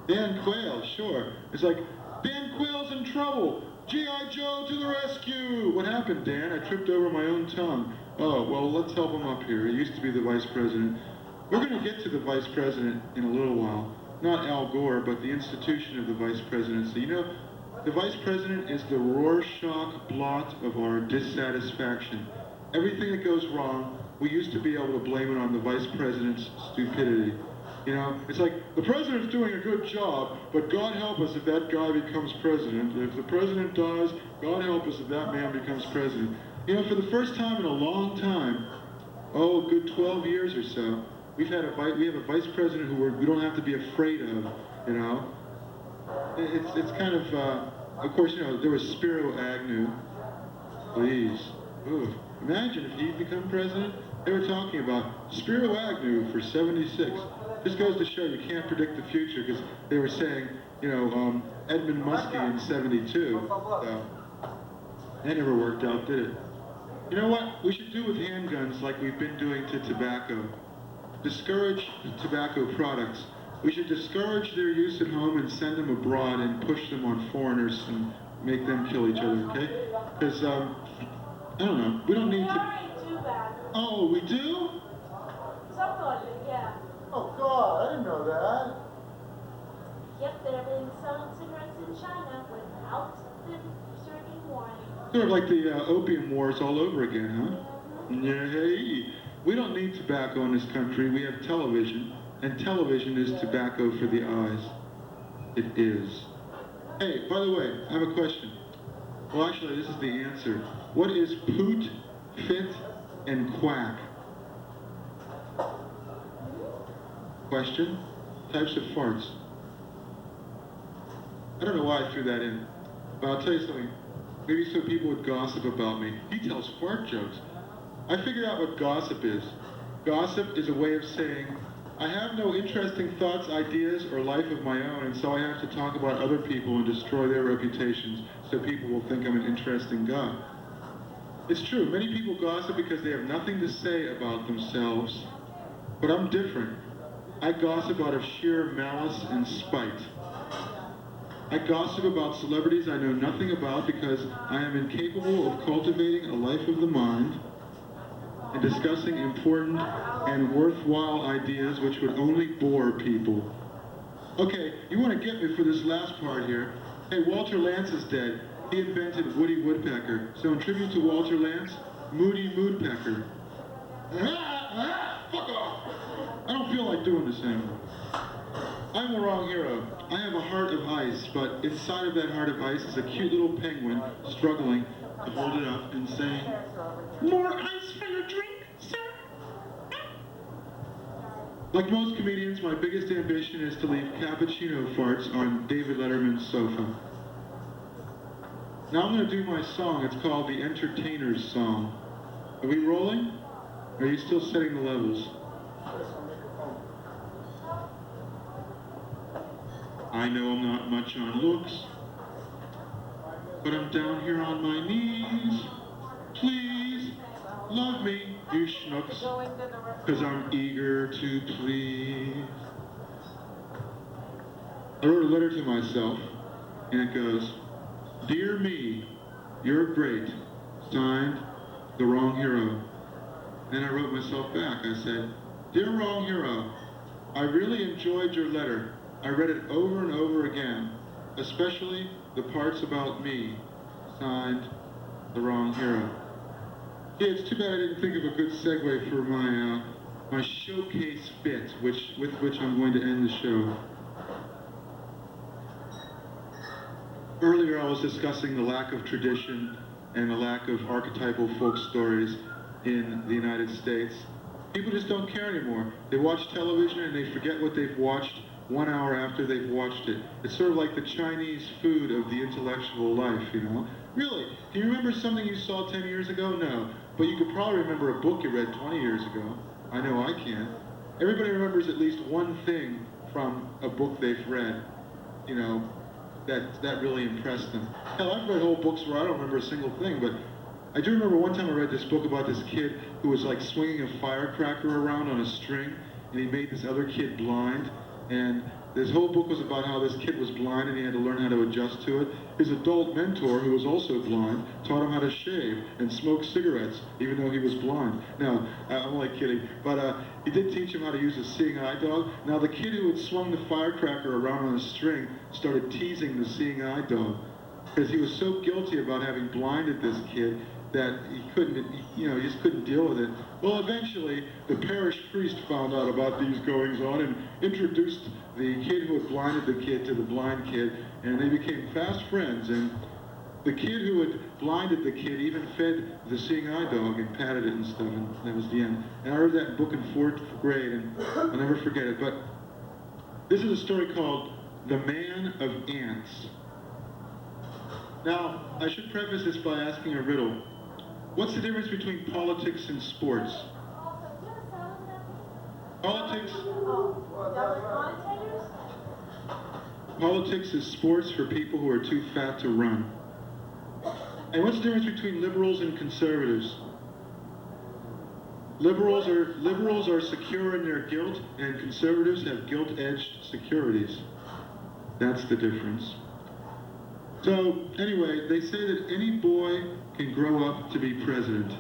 Dan Quayle, sure. It's like, Dan Quayle's in trouble. G.I. Joe to the rescue! What happened, Dan? I tripped over my own tongue. Oh, well, let's help him up here. He used to be the vice president. We're going to get to the vice president in a little while. Not Al Gore, but the institution of the vice presidency. You know, the vice president is the Rorschach blot of our dissatisfaction. Everything that goes wrong, we used to be able to blame it on the vice president's stupidity. You know, it's like, the president's doing a good job, but God help us if that guy becomes president. If the president dies, God help us if that man becomes president. You know, for the first time in a long time, oh, a good 12 years or so, we have a vice president who we don't have to be afraid of, you know. It's kind of course, you know, there was Spiro Agnew. Please. Ooh. Imagine if he'd become president. They were talking about Spiro Agnew for 76. This goes to show you can't predict the future, because they were saying, you know, Edmund Muskie in 72. So, that never worked out, did it? You know what? We should do with handguns like we've been doing to tobacco. Discourage tobacco products. We should discourage their use at home and send them abroad and push them on foreigners and make them kill each other, okay? Because, I don't know, we don't need to... We already do that. Oh, we do? Something like it, yeah. Oh, God, I didn't know that. Yep, they're being selling cigarettes in China without them serving warning. Sort of like the opium wars all over again, huh? Yay! We don't need tobacco in this country. We have television, and television is tobacco for the eyes. It is. Hey, by the way, I have a question. Well, actually, this is the answer. What is poot, fit, and quack? Question? Types of farts. I don't know why I threw that in, but I'll tell you something. Maybe so people would gossip about me. He tells fart jokes. I figured out what gossip is. Gossip is a way of saying, I have no interesting thoughts, ideas, or life of my own, and so I have to talk about other people and destroy their reputations so people will think I'm an interesting guy. It's true, many people gossip because they have nothing to say about themselves, but I'm different. I gossip out of sheer malice and spite. I gossip about celebrities I know nothing about because I am incapable of cultivating a life of the mind and discussing important and worthwhile ideas which would only bore people. Okay, you want to get me for this last part here. Hey, Walter Lantz is dead. He invented Woody Woodpecker. So in tribute to Walter Lantz, Moody Moodpecker. Fuck off! I don't feel like doing this anymore. I'm the wrong hero. I have a heart of ice, but inside of that heart of ice is a cute little penguin struggling to hold it up and saying, "More ice for your drink, sir?" Like most comedians, my biggest ambition is to leave cappuccino farts on David Letterman's sofa. Now I'm going to do my song. It's called The Entertainer's Song. Are we rolling? Or are you still setting the levels? I know I'm not much on looks, but I'm down here on my knees. Please love me, you schnooks, 'cause I'm eager to please. I wrote a letter to myself, and it goes, Dear me, you're great. Signed, The Wrong Hero. Then I wrote myself back. I said, Dear Wrong Hero, I really enjoyed your letter. I read it over and over again, especially the parts about me. Signed, The Wrong Hero. Yeah, it's too bad I didn't think of a good segue for my showcase bit, with which I'm going to end the show. Earlier I was discussing the lack of tradition and the lack of archetypal folk stories in the United States. People just don't care anymore. They watch television and they forget what they've watched 1 hour after they've watched it. It's sort of like the Chinese food of the intellectual life, you know? Really, can you remember something you saw 10 years ago? No. But you could probably remember a book you read 20 years ago. I know I can. Everybody remembers at least one thing from a book they've read, you know, that really impressed them. Hell, I've read whole books where I don't remember a single thing, but I do remember one time I read this book about this kid who was like swinging a firecracker around on a string, and he made this other kid blind, and this whole book was about how this kid was blind and he had to learn how to adjust to it. His adult mentor, who was also blind, taught him how to shave and smoke cigarettes, even though he was blind. Now, I'm only kidding, but he did teach him how to use a seeing eye dog. Now, the kid who had swung the firecracker around on a string started teasing the seeing eye dog because he was so guilty about having blinded this kid that he couldn't, he just couldn't deal with it. Well, eventually, the parish priest found out about these goings-on and introduced the kid who had blinded the kid to the blind kid, and they became fast friends. And the kid who had blinded the kid even fed the seeing eye dog and patted it and stuff, and that was the end. And I heard that book in 4th grade, and I'll never forget it. But this is a story called The Man of Ants. Now, I should preface this by asking a riddle. What's the difference between politics and sports? Politics? Politics is sports for people who are too fat to run. And what's the difference between liberals and conservatives? Liberals are secure in their guilt, and conservatives have guilt-edged securities. That's the difference. So, anyway, they say that any boy can grow up to be president.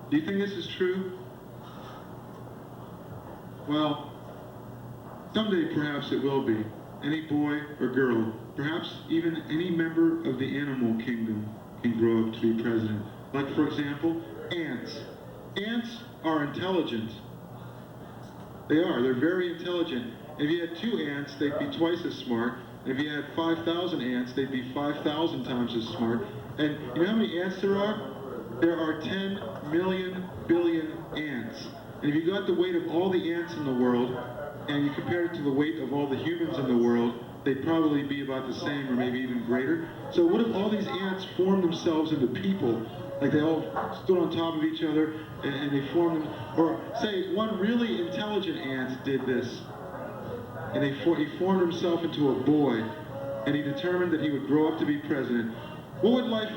Do you think this is true? Well, someday perhaps it will be. Any boy or girl, perhaps even any member of the animal kingdom can grow up to be president. Like, for example, ants. Ants are intelligent. They are. They're very intelligent. If you had 2 ants, they'd be twice as smart. If you had 5,000 ants, they'd be 5,000 times as smart. And you know how many ants there are? There are 10 million billion ants. And if you got the weight of all the ants in the world, and you compare it to the weight of all the humans in the world, they'd probably be about the same or maybe even greater. So what if all these ants formed themselves into people? Like they all stood on top of each other and they formed them. Or say one really intelligent ant did this. And he formed himself into a boy, and he determined that he would grow up to be president. What would life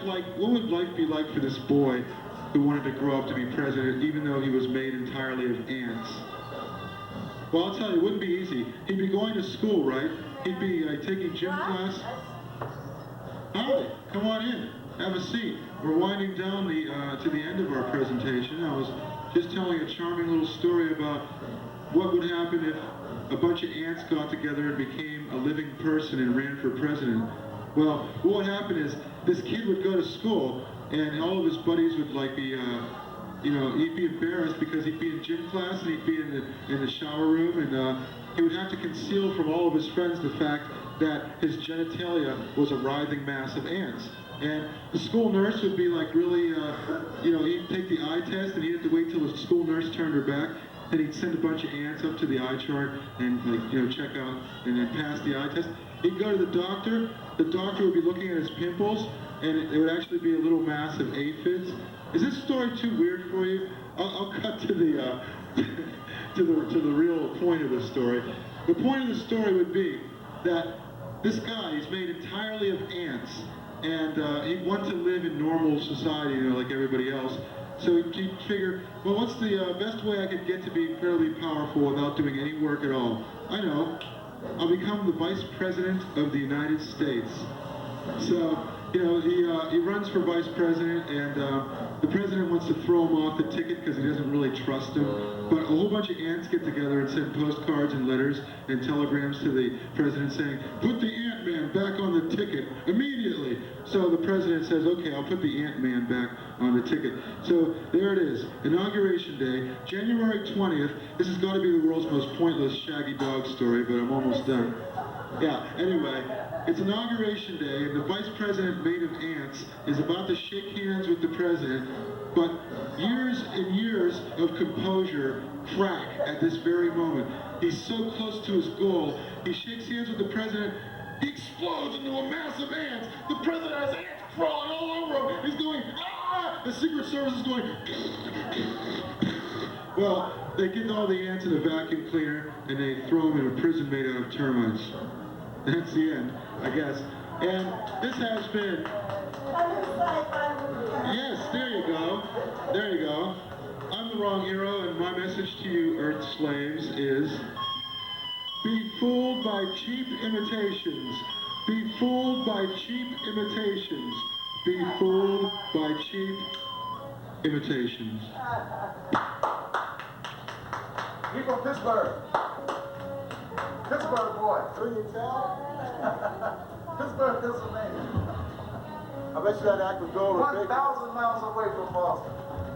be like for this boy who wanted to grow up to be president, even though he was made entirely of ants? Well, I'll tell you, it wouldn't be easy. He'd be going to school, right? He'd be taking gym class. Hi, come on in, have a seat. We're winding down to the end of our presentation. I was just telling a charming little story about what would happen if a bunch of ants got together and became a living person and ran for president. Well, what would happen is this kid would go to school and all of his buddies would be, he'd be embarrassed because he'd be in gym class and he'd be in the shower room, and he would have to conceal from all of his friends the fact that his genitalia was a writhing mass of ants. And the school nurse would be really, he'd take the eye test and he'd have to wait till the school nurse turned her back. Then he'd send a bunch of ants up to the eye chart and check out and then pass the eye test. He'd go to the doctor would be looking at his pimples, and it would actually be a little mass of aphids. Is this story too weird for you? I'll cut to the to the real point of the story. The point of the story would be that this guy, he's made entirely of ants, and he'd want to live in normal society, like everybody else. So he'd figure, well, what's the best way I could get to be fairly powerful without doing any work at all? I know, I'll become the Vice President of the United States. So, he runs for Vice President, and the President wants to throw him off the ticket because he doesn't really trust him. But a whole bunch of ants get together and send postcards and letters and telegrams to the President saying, put the Ant-Man back on the ticket immediately. So the President says, okay, I'll put the Ant-Man back on the ticket. So there it is, Inauguration Day, January 20th. This has got to be the world's most pointless Shaggy Dog story, but I'm almost done. Yeah, anyway, it's Inauguration Day, and the Vice President made of ants is about to shake hands with the President, but years and years of composure crack at this very moment. He's so close to his goal, he shakes hands with the President, he explodes into a mass of ants. The President has ants crawling all over him. He's going, ah! The Secret Service is going, well, they get all the ants in a vacuum cleaner, and they throw them in a prison made out of termites. That's the end, I guess. And this has been... Yes, there you go. There you go. I'm the wrong hero, and my message to you, Earth slaves, is... Be fooled by cheap imitations. Be fooled by cheap imitations. Be fooled by cheap imitations. He from Pittsburgh. Pittsburgh boy. Couldn't you tell? Pittsburgh, Pennsylvania. I bet you that act would go over 1,000 miles away from Boston.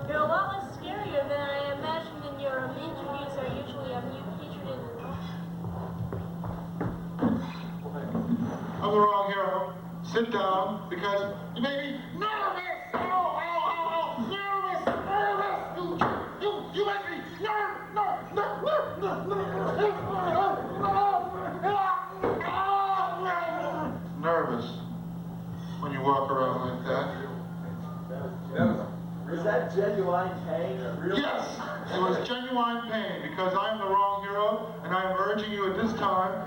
You're a lot less scarier than I imagined in your interviews are usually featured in. I'm the wrong hero. Sit down, because you made me nervous! Nervous! You make me nervous when you walk around like that. Was that genuine pain? Yes, it was genuine pain, because I am the wrong hero, and I am urging you at this time,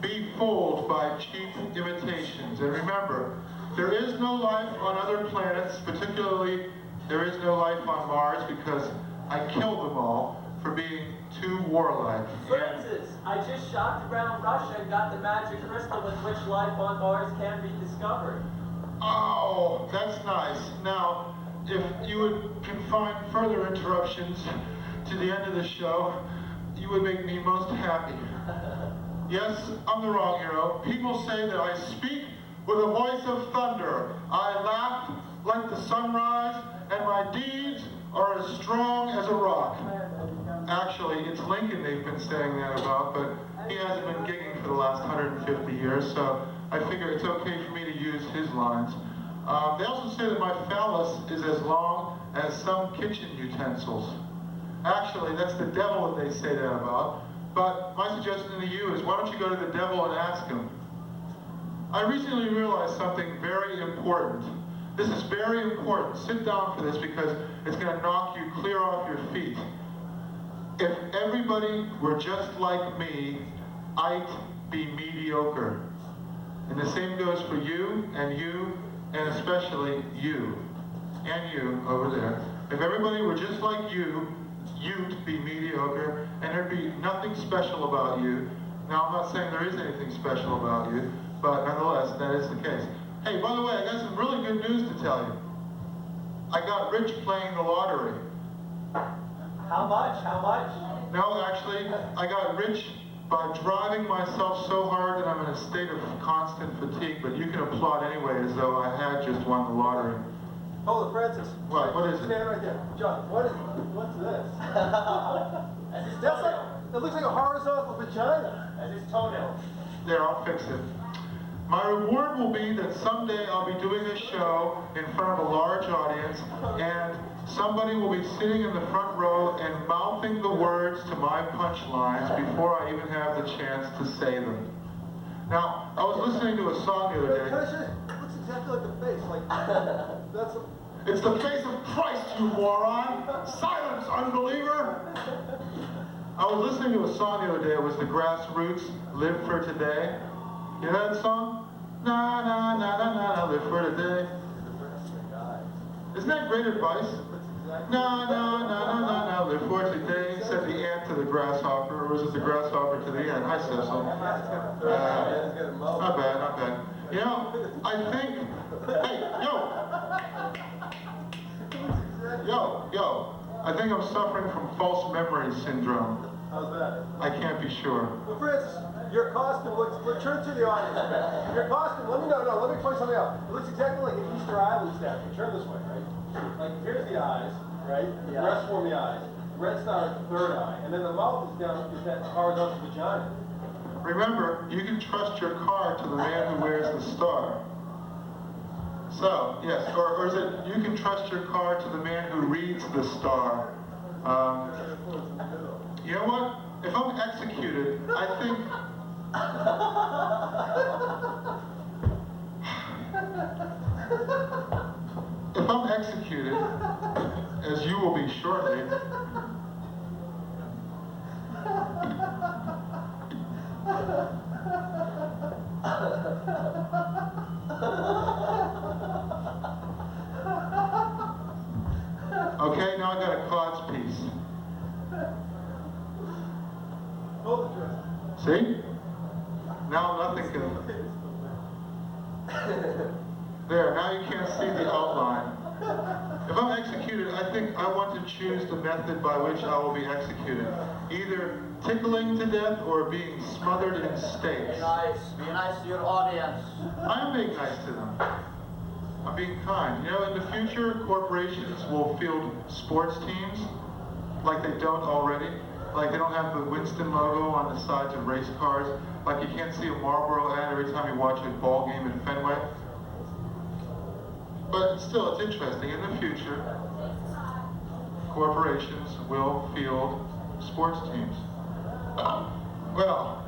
be fooled by cheap imitations. And remember, there is no life on other planets, particularly there is no life on Mars, because I killed them all for being too warlike. Francis, I just shopped around Russia and got the magic crystal with which life on Mars can be discovered. Oh, that's nice. Now, if you would confine further interruptions to the end of the show, you would make me most happy. Yes, I'm the wrong hero. People say that I speak with a voice of thunder. I laugh like the sunrise, and my deeds are as strong as a rock. Actually, it's Lincoln they've been saying that about, but he hasn't been gigging for the last 150 years, so I figure it's okay for me to use his lines. They also say that my phallus is as long as some kitchen utensils. Actually, that's the devil that they say that about. But my suggestion to you is, why don't you go to the devil and ask him? I recently realized something very important. This is very important. Sit down for this, because it's going to knock you clear off your feet. If everybody were just like me, I'd be mediocre. And the same goes for you, and especially you, and you over there. If everybody were just like you, you'd be mediocre, and there'd be nothing special about you. Now, I'm not saying there is anything special about you, but nonetheless, that is the case. Hey, by the way, I got some really good news to tell you. I got rich playing the lottery. How much? How much? No, actually, I got rich by driving myself so hard that I'm in a state of constant fatigue, but you can applaud anyway as though I had just won the lottery. Hold it, Francis. What is it? Stand right there. John, what's this? As his That's like, toenail. it looks like a horizontal vagina. As his toenail. There, I'll fix it. My reward will be that someday I'll be doing a show in front of a large audience, and somebody will be sitting in the front row and mouthing the words to my punchlines before I even have the chance to say them. Now, I was listening to a song the other Can I day. say, it looks exactly like the face. Like, that's a... It's the face of Christ, you moron! Silence, unbeliever! I was listening to a song the other day. It was the Grassroots, Live for Today. You know that song? Na na na na na, live for today. Isn't that great advice? Na na na na na na, live for today, said the ant to the grasshopper, or was it the grasshopper to the ant? Hi, Cecil. Not bad, not bad. You know, I think, hey, yo, I think I'm suffering from false memory syndrome. How's that? I can't be sure. Well, Francis, your costume looks, turn to the audience. Your costume, let me point something out. It looks exactly like an Easter Island statue. Turn this way, right? Like, here's the eyes, right? The rest form the eyes. Red star is the third eye. And then the mouth is down, is that horizontal vagina. Remember, you can trust your car to the man who wears the star. So, yes, or is it, you can trust your car to the man who reads the star. You know what? If I'm executed, I think... If I'm executed, as you will be shortly, okay, now I got a cod's piece. Hold it, George. See? Now nothing can... There, now you can't see the outline. If I'm executed, I think I want to choose the method by which I will be executed. Either tickling to death or being smothered in steaks. Be nice to your audience. I'm being nice to them. I'm being kind. You know, in the future, corporations will field sports teams like they don't already. Like they don't have the Winston logo on the sides of race cars. Like you can't see a Marlboro ad every time you watch a ball game in Fenway. But still, it's interesting. In the future, corporations will field sports teams. Well,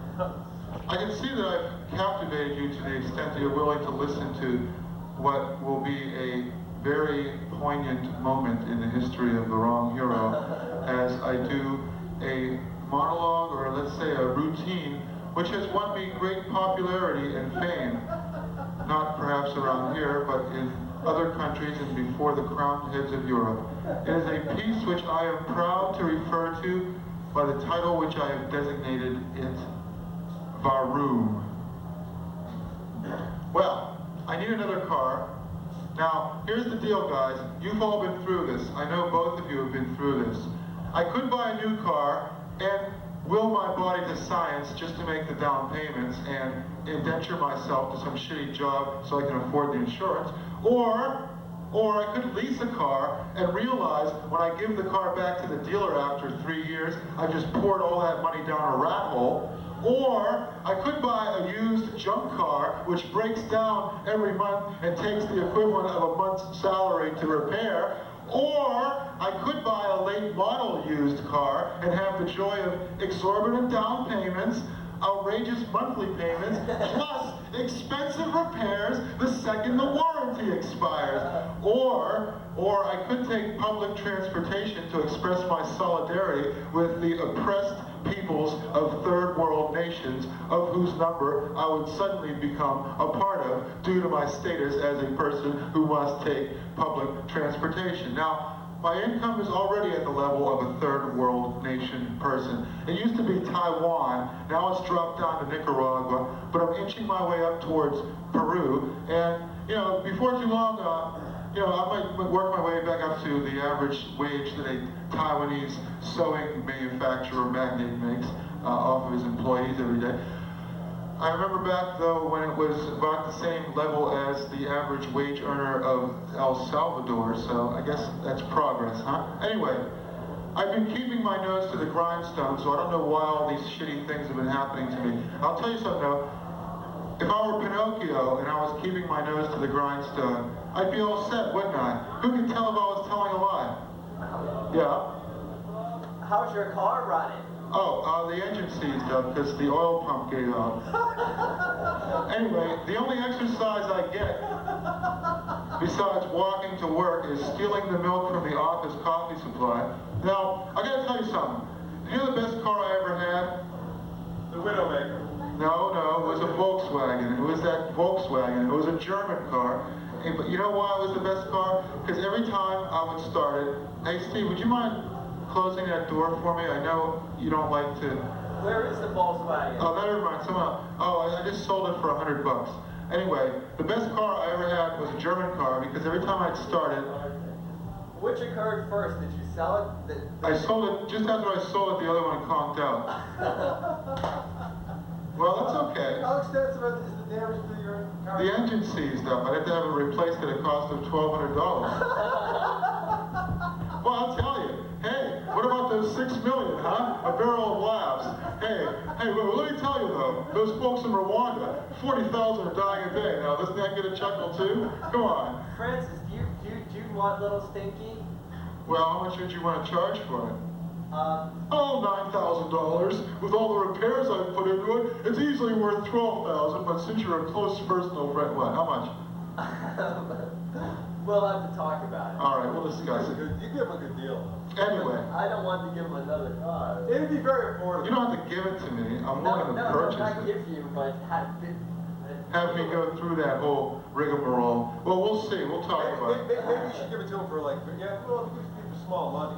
I can see that I've captivated you to the extent that you're willing to listen to what will be a very poignant moment in the history of the Wrong Hero as I do a monologue, or let's say a routine, which has won me great popularity and fame, not perhaps around here, but in other countries and before the crowned heads of Europe. It is a piece which I am proud to refer to by the title which I have designated it Varoom. Well, I need another car. Now, here's the deal, guys. You've all been through this. I know both of you have been through this. I could buy a new car and will my body to science just to make the down payments and indenture myself to some shitty job so I can afford the insurance, or I could lease a car and realize when I give the car back to the dealer after 3 years, I've just poured all that money down a rat hole. Or I could buy a used junk car which breaks down every month and takes the equivalent of a month's salary to repair. Or I could buy a late model used car and have the joy of exorbitant down payments, outrageous monthly payments, plus expensive repairs the second the warranty expires. Or I could take public transportation to express my solidarity with the oppressed peoples of third world nations, of whose number I would suddenly become a part of due to my status as a person who must take public transportation. Now, my income is already at the level of a third world nation person. It used to be Taiwan, now it's dropped down to Nicaragua, but I'm inching my way up towards Peru, and before too long, I might work my way back up to the average wage that a Taiwanese sewing manufacturer magnate makes off of his employees every day. I remember back though when it was about the same level as the average wage earner of El Salvador, so I guess that's progress, huh? Anyway, I've been keeping my nose to the grindstone, so I don't know why all these shitty things have been happening to me. I'll tell you something though, if I were Pinocchio and I was keeping my nose to the grindstone, I'd be all set, wouldn't I? Who can tell if I was telling a lie? Yeah? How's your car running? Oh, the engine seized up because the oil pump gave out. Anyway, the only exercise I get, besides walking to work, is stealing the milk from the office coffee supply. Now, I gotta tell you something. You know the best car I ever had? The Widowmaker. No, it was a Volkswagen. It was that Volkswagen. It was a German car. But you know why it was the best car? Because every time I would start it, hey Steve, would you mind closing that door for me? I know you don't like to... Where is the Volkswagen? Oh, never mind. I just sold it for $100 bucks. Anyway, the best car I ever had was a German car because every time I'd start it... Which occurred first? Did you sell it? I sold it, just after I sold it, the other one conked out. Well, that's okay. How extensive is the damage to your car? The engine seized up. I'd have to have it replaced at a cost of $1,200. Well, I'll tell you. Hey, what about those $6 million, huh? A barrel of laughs. Hey, well, let me tell you though, those folks in Rwanda, 40,000 are dying a day. Now, doesn't that get a chuckle too? Come on. Francis, do you want Little Stinky? Well, how much would you want to charge for it? $9,000. With all the repairs I've put into it, it's easily worth $12,000. But since you're a close personal friend, what? How much? We'll have to talk about it. All right, we'll discuss it. You give him a good deal. Anyway, I don't want to give him another car. It'd be very affordable. you don't have to give it to me. I'm willing to purchase not it. give you, but Have me go through that whole rigmarole. Well, we'll see. We'll talk about it. Maybe you should give it to him for like, give it for small money.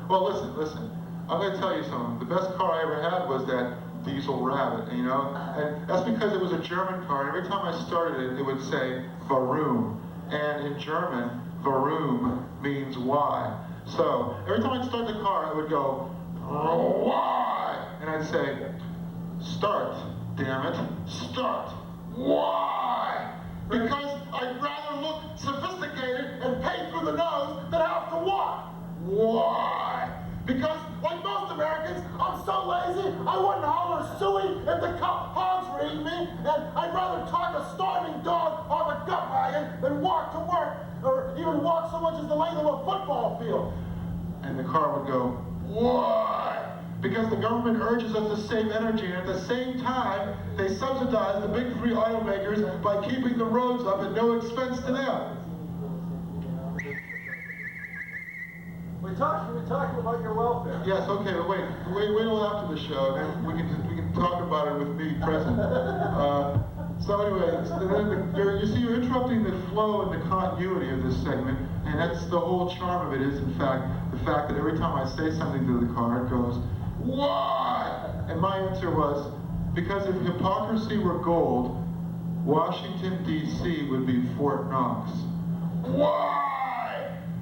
Well, listen. I'm going to tell you something. The best car I ever had was that Diesel Rabbit, you know? And that's because it was a German car, and every time I started it, it would say Warum. And in German, Warum means why. So every time I'd start the car, it would go, why? And I'd say, start, damn it, start. Why? Because I'd rather look sophisticated and pay through the nose than have to walk. Why? Because, like most Americans, I'm so lazy, I wouldn't holler suey if the hogs were eating me, and I'd rather talk a starving dog on the gut wagon than walk to work, or even walk so much as the length of a football field. And the car would go, why? Because the government urges us to save energy, and at the same time, they subsidize the big three automakers by keeping the roads up at no expense to them. We're talking about your welfare. Yes, okay, but wait till after the show, and we can talk about it with me present. So anyway, you see, you're interrupting the flow and the continuity of this segment, and that's the whole charm of it is, in fact, the fact that every time I say something to the car, it goes, why? And my answer was, because if hypocrisy were gold, Washington, D.C. would be Fort Knox. Why?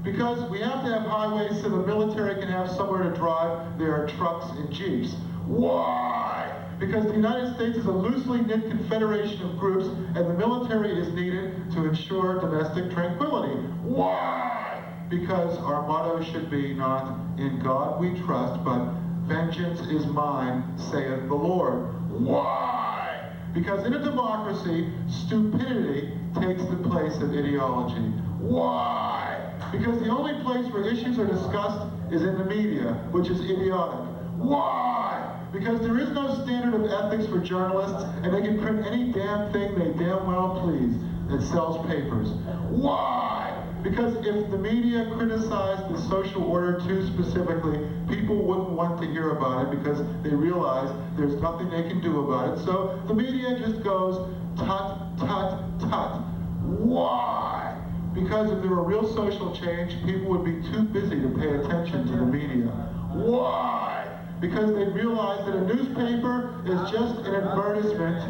Because we have to have highways so the military can have somewhere to drive their trucks and jeeps. Why? Because the United States is a loosely knit confederation of groups, and the military is needed to ensure domestic tranquility. Why? Because our motto should be not in God we trust, but vengeance is mine, saith the Lord. Why? Because in a democracy, stupidity takes the place of ideology. Why? Because the only place where issues are discussed is in the media, which is idiotic. Why? Because there is no standard of ethics for journalists, and they can print any damn thing they damn well please that sells papers. Why? Because if the media criticized the social order too specifically, people wouldn't want to hear about it because they realize there's nothing they can do about it. So the media just goes, tut, tut, tut. Why? Because if there were real social change, people would be too busy to pay attention to the media. Why? Because they realize that a newspaper is just an advertisement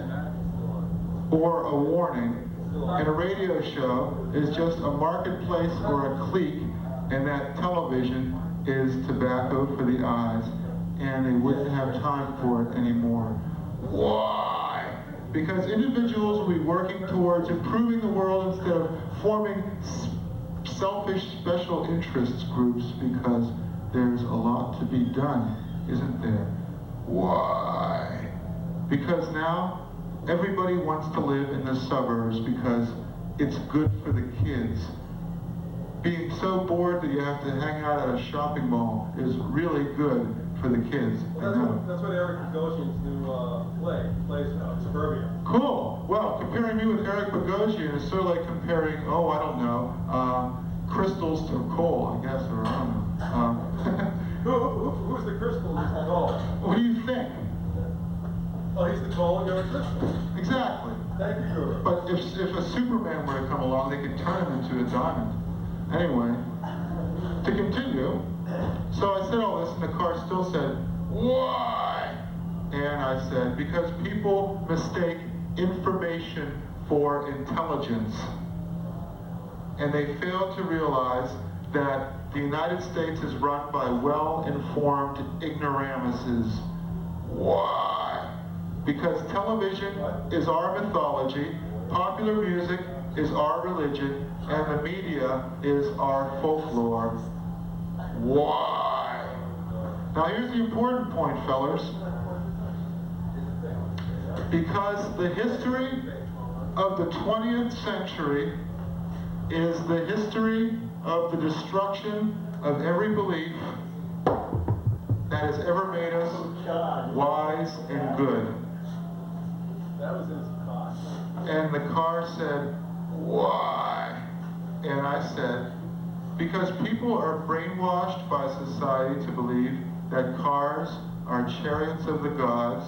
or a warning, and a radio show is just a marketplace or a clique, and that television is tobacco for the eyes, and they wouldn't have time for it anymore. Why? Because individuals will be working towards improving the world instead of forming selfish special interests groups, because there's a lot to be done, isn't there? Why? Because now everybody wants to live in the suburbs because it's good for the kids. Being so bored that you have to hang out at a shopping mall is really good for the kids. Well, that's what Eric Bogosian's new plays about, Suburbia. Cool. Well, comparing me with Eric Bogosian is sort of like comparing, I don't know, crystals to coal, I guess, or I don't know. Who's the crystal? Who's the coal? What do you think? Oh, he's the coal and you're a crystal. Exactly. Thank you, Guru. But if a Superman were to come along, they could turn him into a diamond. Anyway, to continue, so I said all this, and the car still said, why? And I said, because people mistake information for intelligence. And they fail to realize that the United States is run by well-informed ignoramuses. Why? Because television is our mythology, popular music is our religion, and the media is our folklore. Why? Now here's the important point, fellas. Because the history of the 20th century is the history of the destruction of every belief that has ever made us wise and good. That was his cost. And the car said, why? And I said, because people are brainwashed by society to believe that cars are chariots of the gods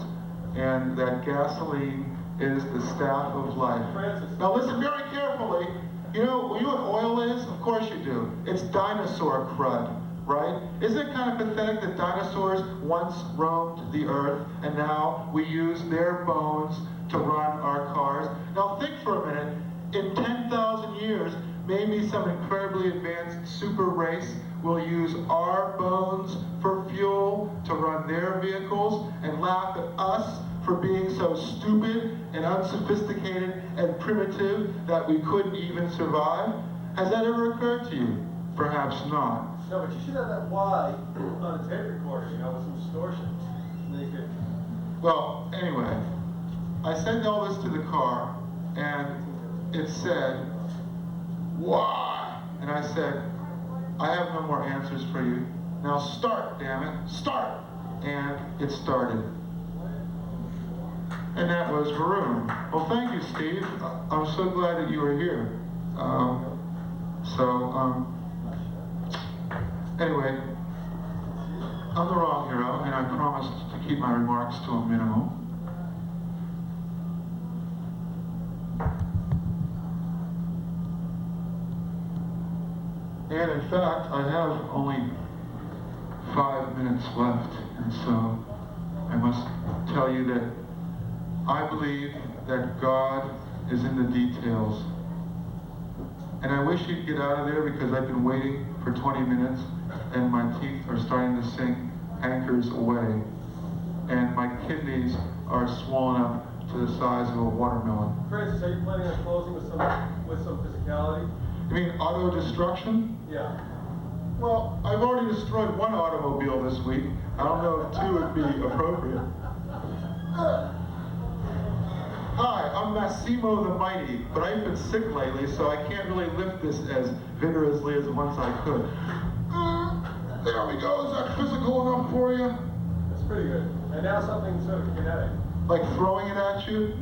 and that gasoline is the staff of life. Francis. Now listen very carefully. You know what oil is? Of course you do. It's dinosaur crud. right? Isn't it kind of pathetic that dinosaurs once roamed the earth and now we use their bones to run our cars? Now think for a minute, in 10,000 years, maybe some incredibly advanced super race will use our bones for fuel to run their vehicles and laugh at us for being so stupid and unsophisticated and primitive that we couldn't even survive? Has that ever occurred to you? Perhaps not. No, but you should have that Y on a tape recorder, you know, with some distortion. And then you could... Well, anyway, I sent all this to the car, and it said, "Why?" And I said, "I have no more answers for you. Now start, damn it, start!" And it started. And that was Varun. Well, thank you, Steve. I'm so glad that you were here. Anyway, I'm the wrong hero, and I promised to keep my remarks to a minimum. And in fact, I have only 5 minutes left, and so I must tell you that I believe that God is in the details. And I wish you'd get out of there because I've been waiting for 20 minutes and my teeth are starting to sink anchors away. And my kidneys are swollen up to the size of a watermelon. Francis, are you planning on closing with some physicality? You mean auto-destruction? Yeah. Well, I've already destroyed one automobile this week. I don't know if 2 would be appropriate. Hi, I'm Massimo the Mighty, but I've been sick lately, so I can't really lift this as vigorously as once I could. There we go. Is that physical enough for you? That's pretty good. And now something sort of kinetic. Like throwing it at you?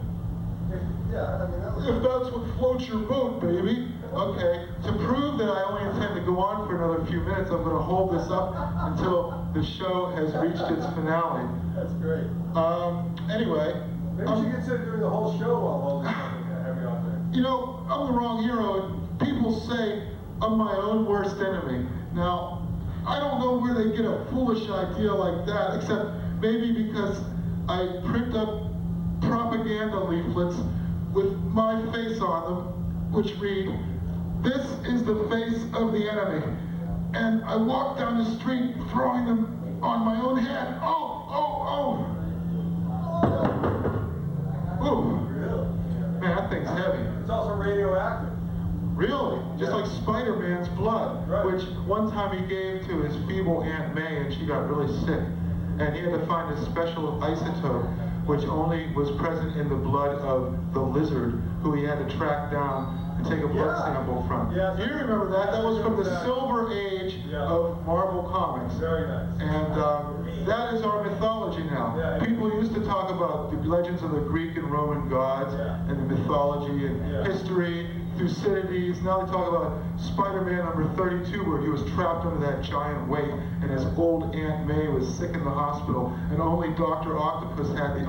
Yeah, I mean, that was... If that's what floats your boat, baby. Okay, to prove that I only intend to go on for another few minutes, I'm going to hold this up until the show has reached its finale. That's great. Anyway. Maybe you should consider doing the whole show while holding something heavy out there. You know, I'm the wrong hero, and people say I'm my own worst enemy. Now, I don't know where they get a foolish idea like that, except maybe because I print up propaganda leaflets with my face on them, which read, "This is the face of the enemy." And I walk down the street throwing them on my own head. Oh, oh, oh. Ooh. Really? Man, that thing's heavy. It's also radioactive. Really? Just like Spider-Man's blood, Right. which one time he gave to his feeble Aunt May and she got really sick. And he had to find a special isotope which only was present in the blood of the lizard who he had to track down and take a blood sample from. Yeah. You remember that? That was from the Exactly. Silver Age Yeah. of Marvel Comics. Very nice. And that is our mythology now. Yeah. People used to talk about the legends of the Greek and Roman gods Yeah. and the mythology and Yeah. history, Thucydides. Now they talk about Spider-Man number 32 where he was trapped under that giant weight and his old Aunt May was sick in the hospital and only Dr. Octopus had the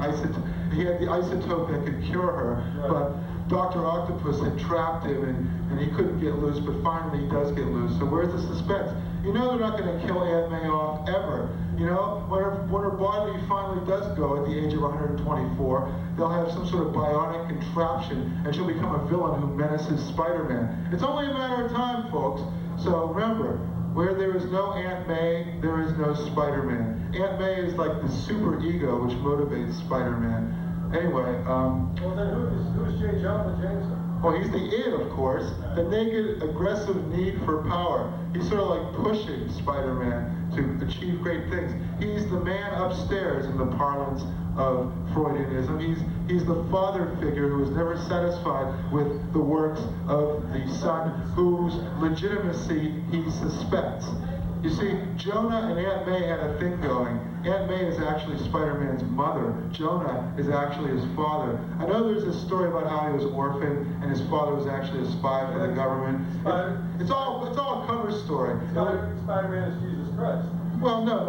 isotope that could cure her. Right. But Dr. Octopus had trapped him and he couldn't get loose, but finally he does get loose. So where's the suspense? You know they're not going to kill Aunt May off ever. You know, when her body finally does go at the age of 124, they'll have some sort of bionic contraption and she'll become a villain who menaces Spider-Man. It's only a matter of time, folks. So remember, where there is no Aunt May, there is no Spider-Man. Aunt May is like the super ego which motivates Spider-Man. Anyway, Well, then who's J. Jonah Jameson? well, he's the id, of course, the naked, aggressive need for power. He's sort of like pushing Spider-Man to achieve great things. He's the man upstairs in the parlance of Freudianism. He's the father figure who is never satisfied with the works of the son whose legitimacy he suspects. You see, Jonah and Aunt May had a thing going. Aunt May is actually Spider-Man's mother. Jonah is actually his father. I know there's this story about how he was orphaned and his father was actually a spy for the government. It's all a cover story. Spider-Man is Jesus Christ. Well, no.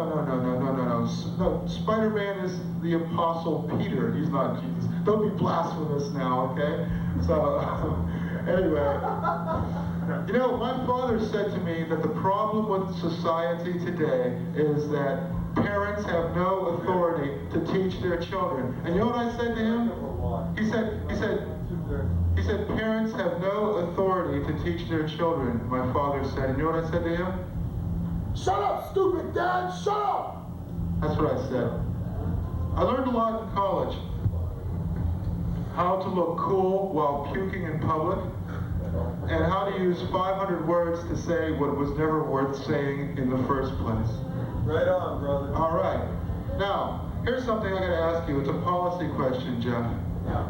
No, Spider-Man is the Apostle Peter. He's not Jesus. Don't be blasphemous now, okay? So, Anyway, you know, my father said to me that the problem with society today is that parents have no authority to teach their children. And you know what I said to him? He said, parents have no authority to teach their children, my father said. And you know what I said to him? Shut up, stupid dad, shut up! That's what I said. I learned a lot in college. How to look cool while puking in public, and how to use 500 words to say what was never worth saying in the first place. Right on, brother. All right. Now, here's something I gotta ask you. It's a policy question, Jeff.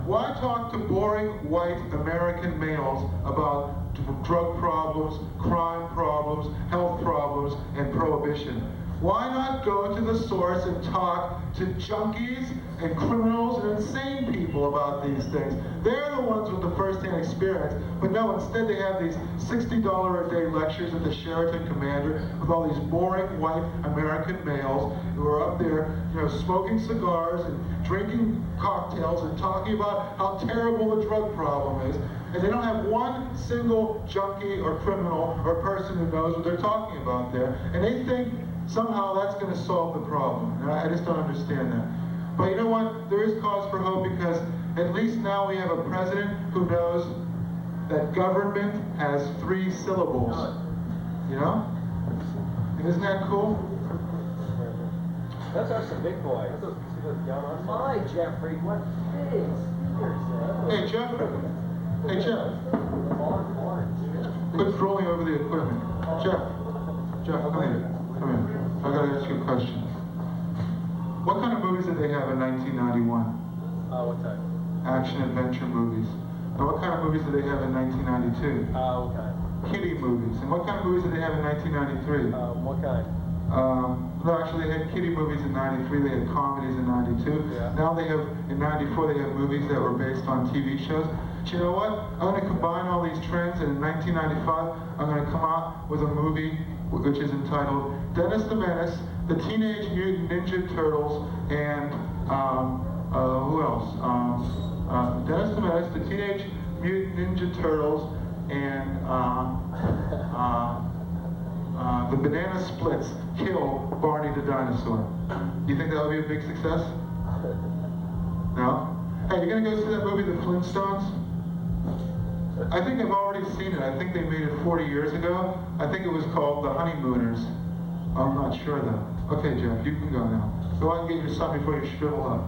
Why talk to boring white American males about drug problems, crime problems, health problems, and prohibition? Why not go to the source and talk to junkies and criminals and insane people about these things? They're the ones with the first-hand experience, but no, instead they have these $60 a day lectures at the Sheraton Commander with all these boring white American males who are up there, you know, smoking cigars and drinking cocktails and talking about how terrible the drug problem is. And they don't have one single junkie or criminal or person who knows what they're talking about there. And they think somehow that's going to solve the problem. And I just don't understand that. But you know what? There is cause for hope, because at least now we have a president who knows that government has 3 syllables. You know? And isn't that cool? Those are some big boys. My Jeffrey, what pigs? Hey, Jeff. Hey, Jeff. Quit drooling over the equipment. Jeff, come here. Come here. I gotta ask you a question. What kind of movies did they have in 1991? What type? Action adventure movies. And what kind of movies did they have in 1992? What kind? Kiddie movies. And what kind of movies did they have in 1993? What kind? No, actually they had kiddie movies in 93, they had comedies in 92. Yeah. Now they have, in 94, they have movies that were based on TV shows. But you know what? I'm going to combine all these trends, and in 1995, I'm going to come out with a movie which is entitled Dennis the Menace, the Teenage Mutant Ninja Turtles, and who else? Dennis the Menace, the Teenage Mutant Ninja Turtles, and the Banana Splits kill Barney the Dinosaur. You think that would be a big success? No? Hey, you're gonna go see that movie, The Flintstones? I think I've already seen it. I think they made it 40 years ago. I think it was called The Honeymooners. I'm not sure though. Okay, Jeff, you can go now. Go out and get your son before you shrivel up.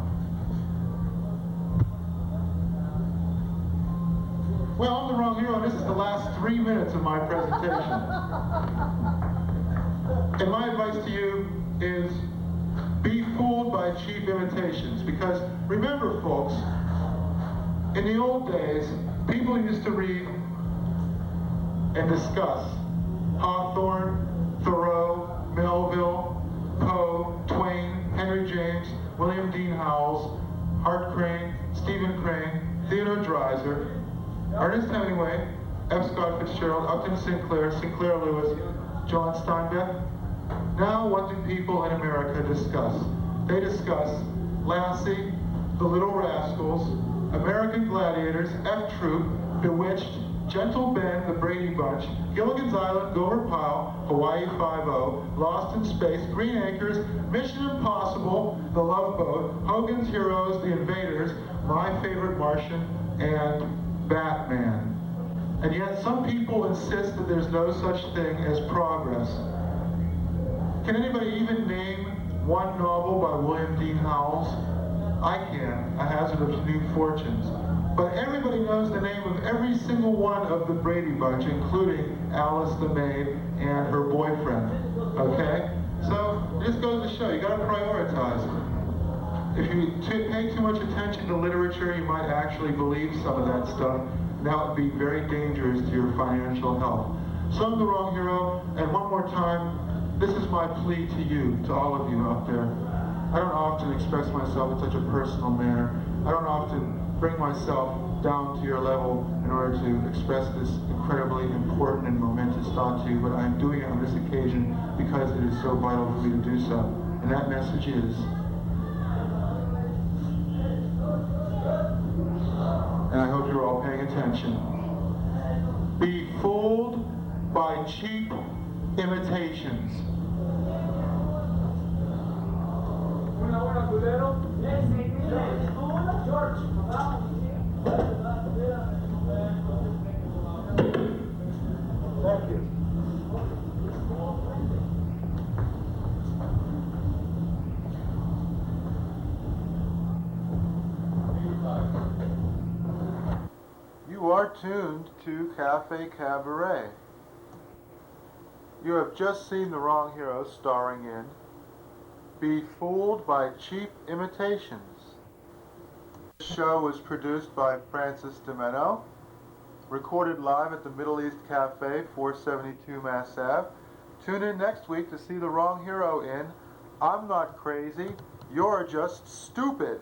Well, I'm the wrong hero, and this is the last 3 minutes of my presentation. And my advice to you is be fooled by cheap imitations. Because remember, folks, in the old days, people used to read and discuss Hawthorne, Thoreau, Melville, Poe, Twain, Henry James, William Dean Howells, Hart Crane, Stephen Crane, Theodore Dreiser, Ernest Hemingway, F. Scott Fitzgerald, Upton Sinclair, Sinclair Lewis, John Steinbeck. Now what do people in America discuss? They discuss Lassie, The Little Rascals, American Gladiators, F Troop, Bewitched, Gentle Ben, The Brady Bunch, Gilligan's Island, Gomer Pyle, Hawaii Five-0, Lost in Space, Green Acres, Mission Impossible, The Love Boat, Hogan's Heroes, The Invaders, My Favorite Martian, and Batman. And yet some people insist that there's no such thing as progress. Can anybody even name one novel by William Dean Howells? I can, A Hazard of New Fortunes. But everybody knows the name of every single one of the Brady Bunch, including Alice the maid and her boyfriend, okay? So it just goes to show, you gotta prioritize. If you pay too much attention to literature, you might actually believe some of that stuff. That would be very dangerous to your financial health. So I'm the wrong hero, and one more time, this is my plea to you, to all of you out there. I don't often express myself in such a personal manner. I don't often bring myself down to your level in order to express this incredibly important and momentous thought to you, but I'm doing it on this occasion because it is so vital for me to do so. And that message is, and I hope you're all paying attention, cheap imitations. Thank you. You are tuned to Cafe Cabaret. You have just seen The Wrong Hero starring in Be Fooled by Cheap Imitations. This show was produced by Francis DiMenno, recorded live at the Middle East Cafe, 472 Mass Ave. Tune in next week to see The Wrong Hero in I'm Not Crazy, You're Just Stupid.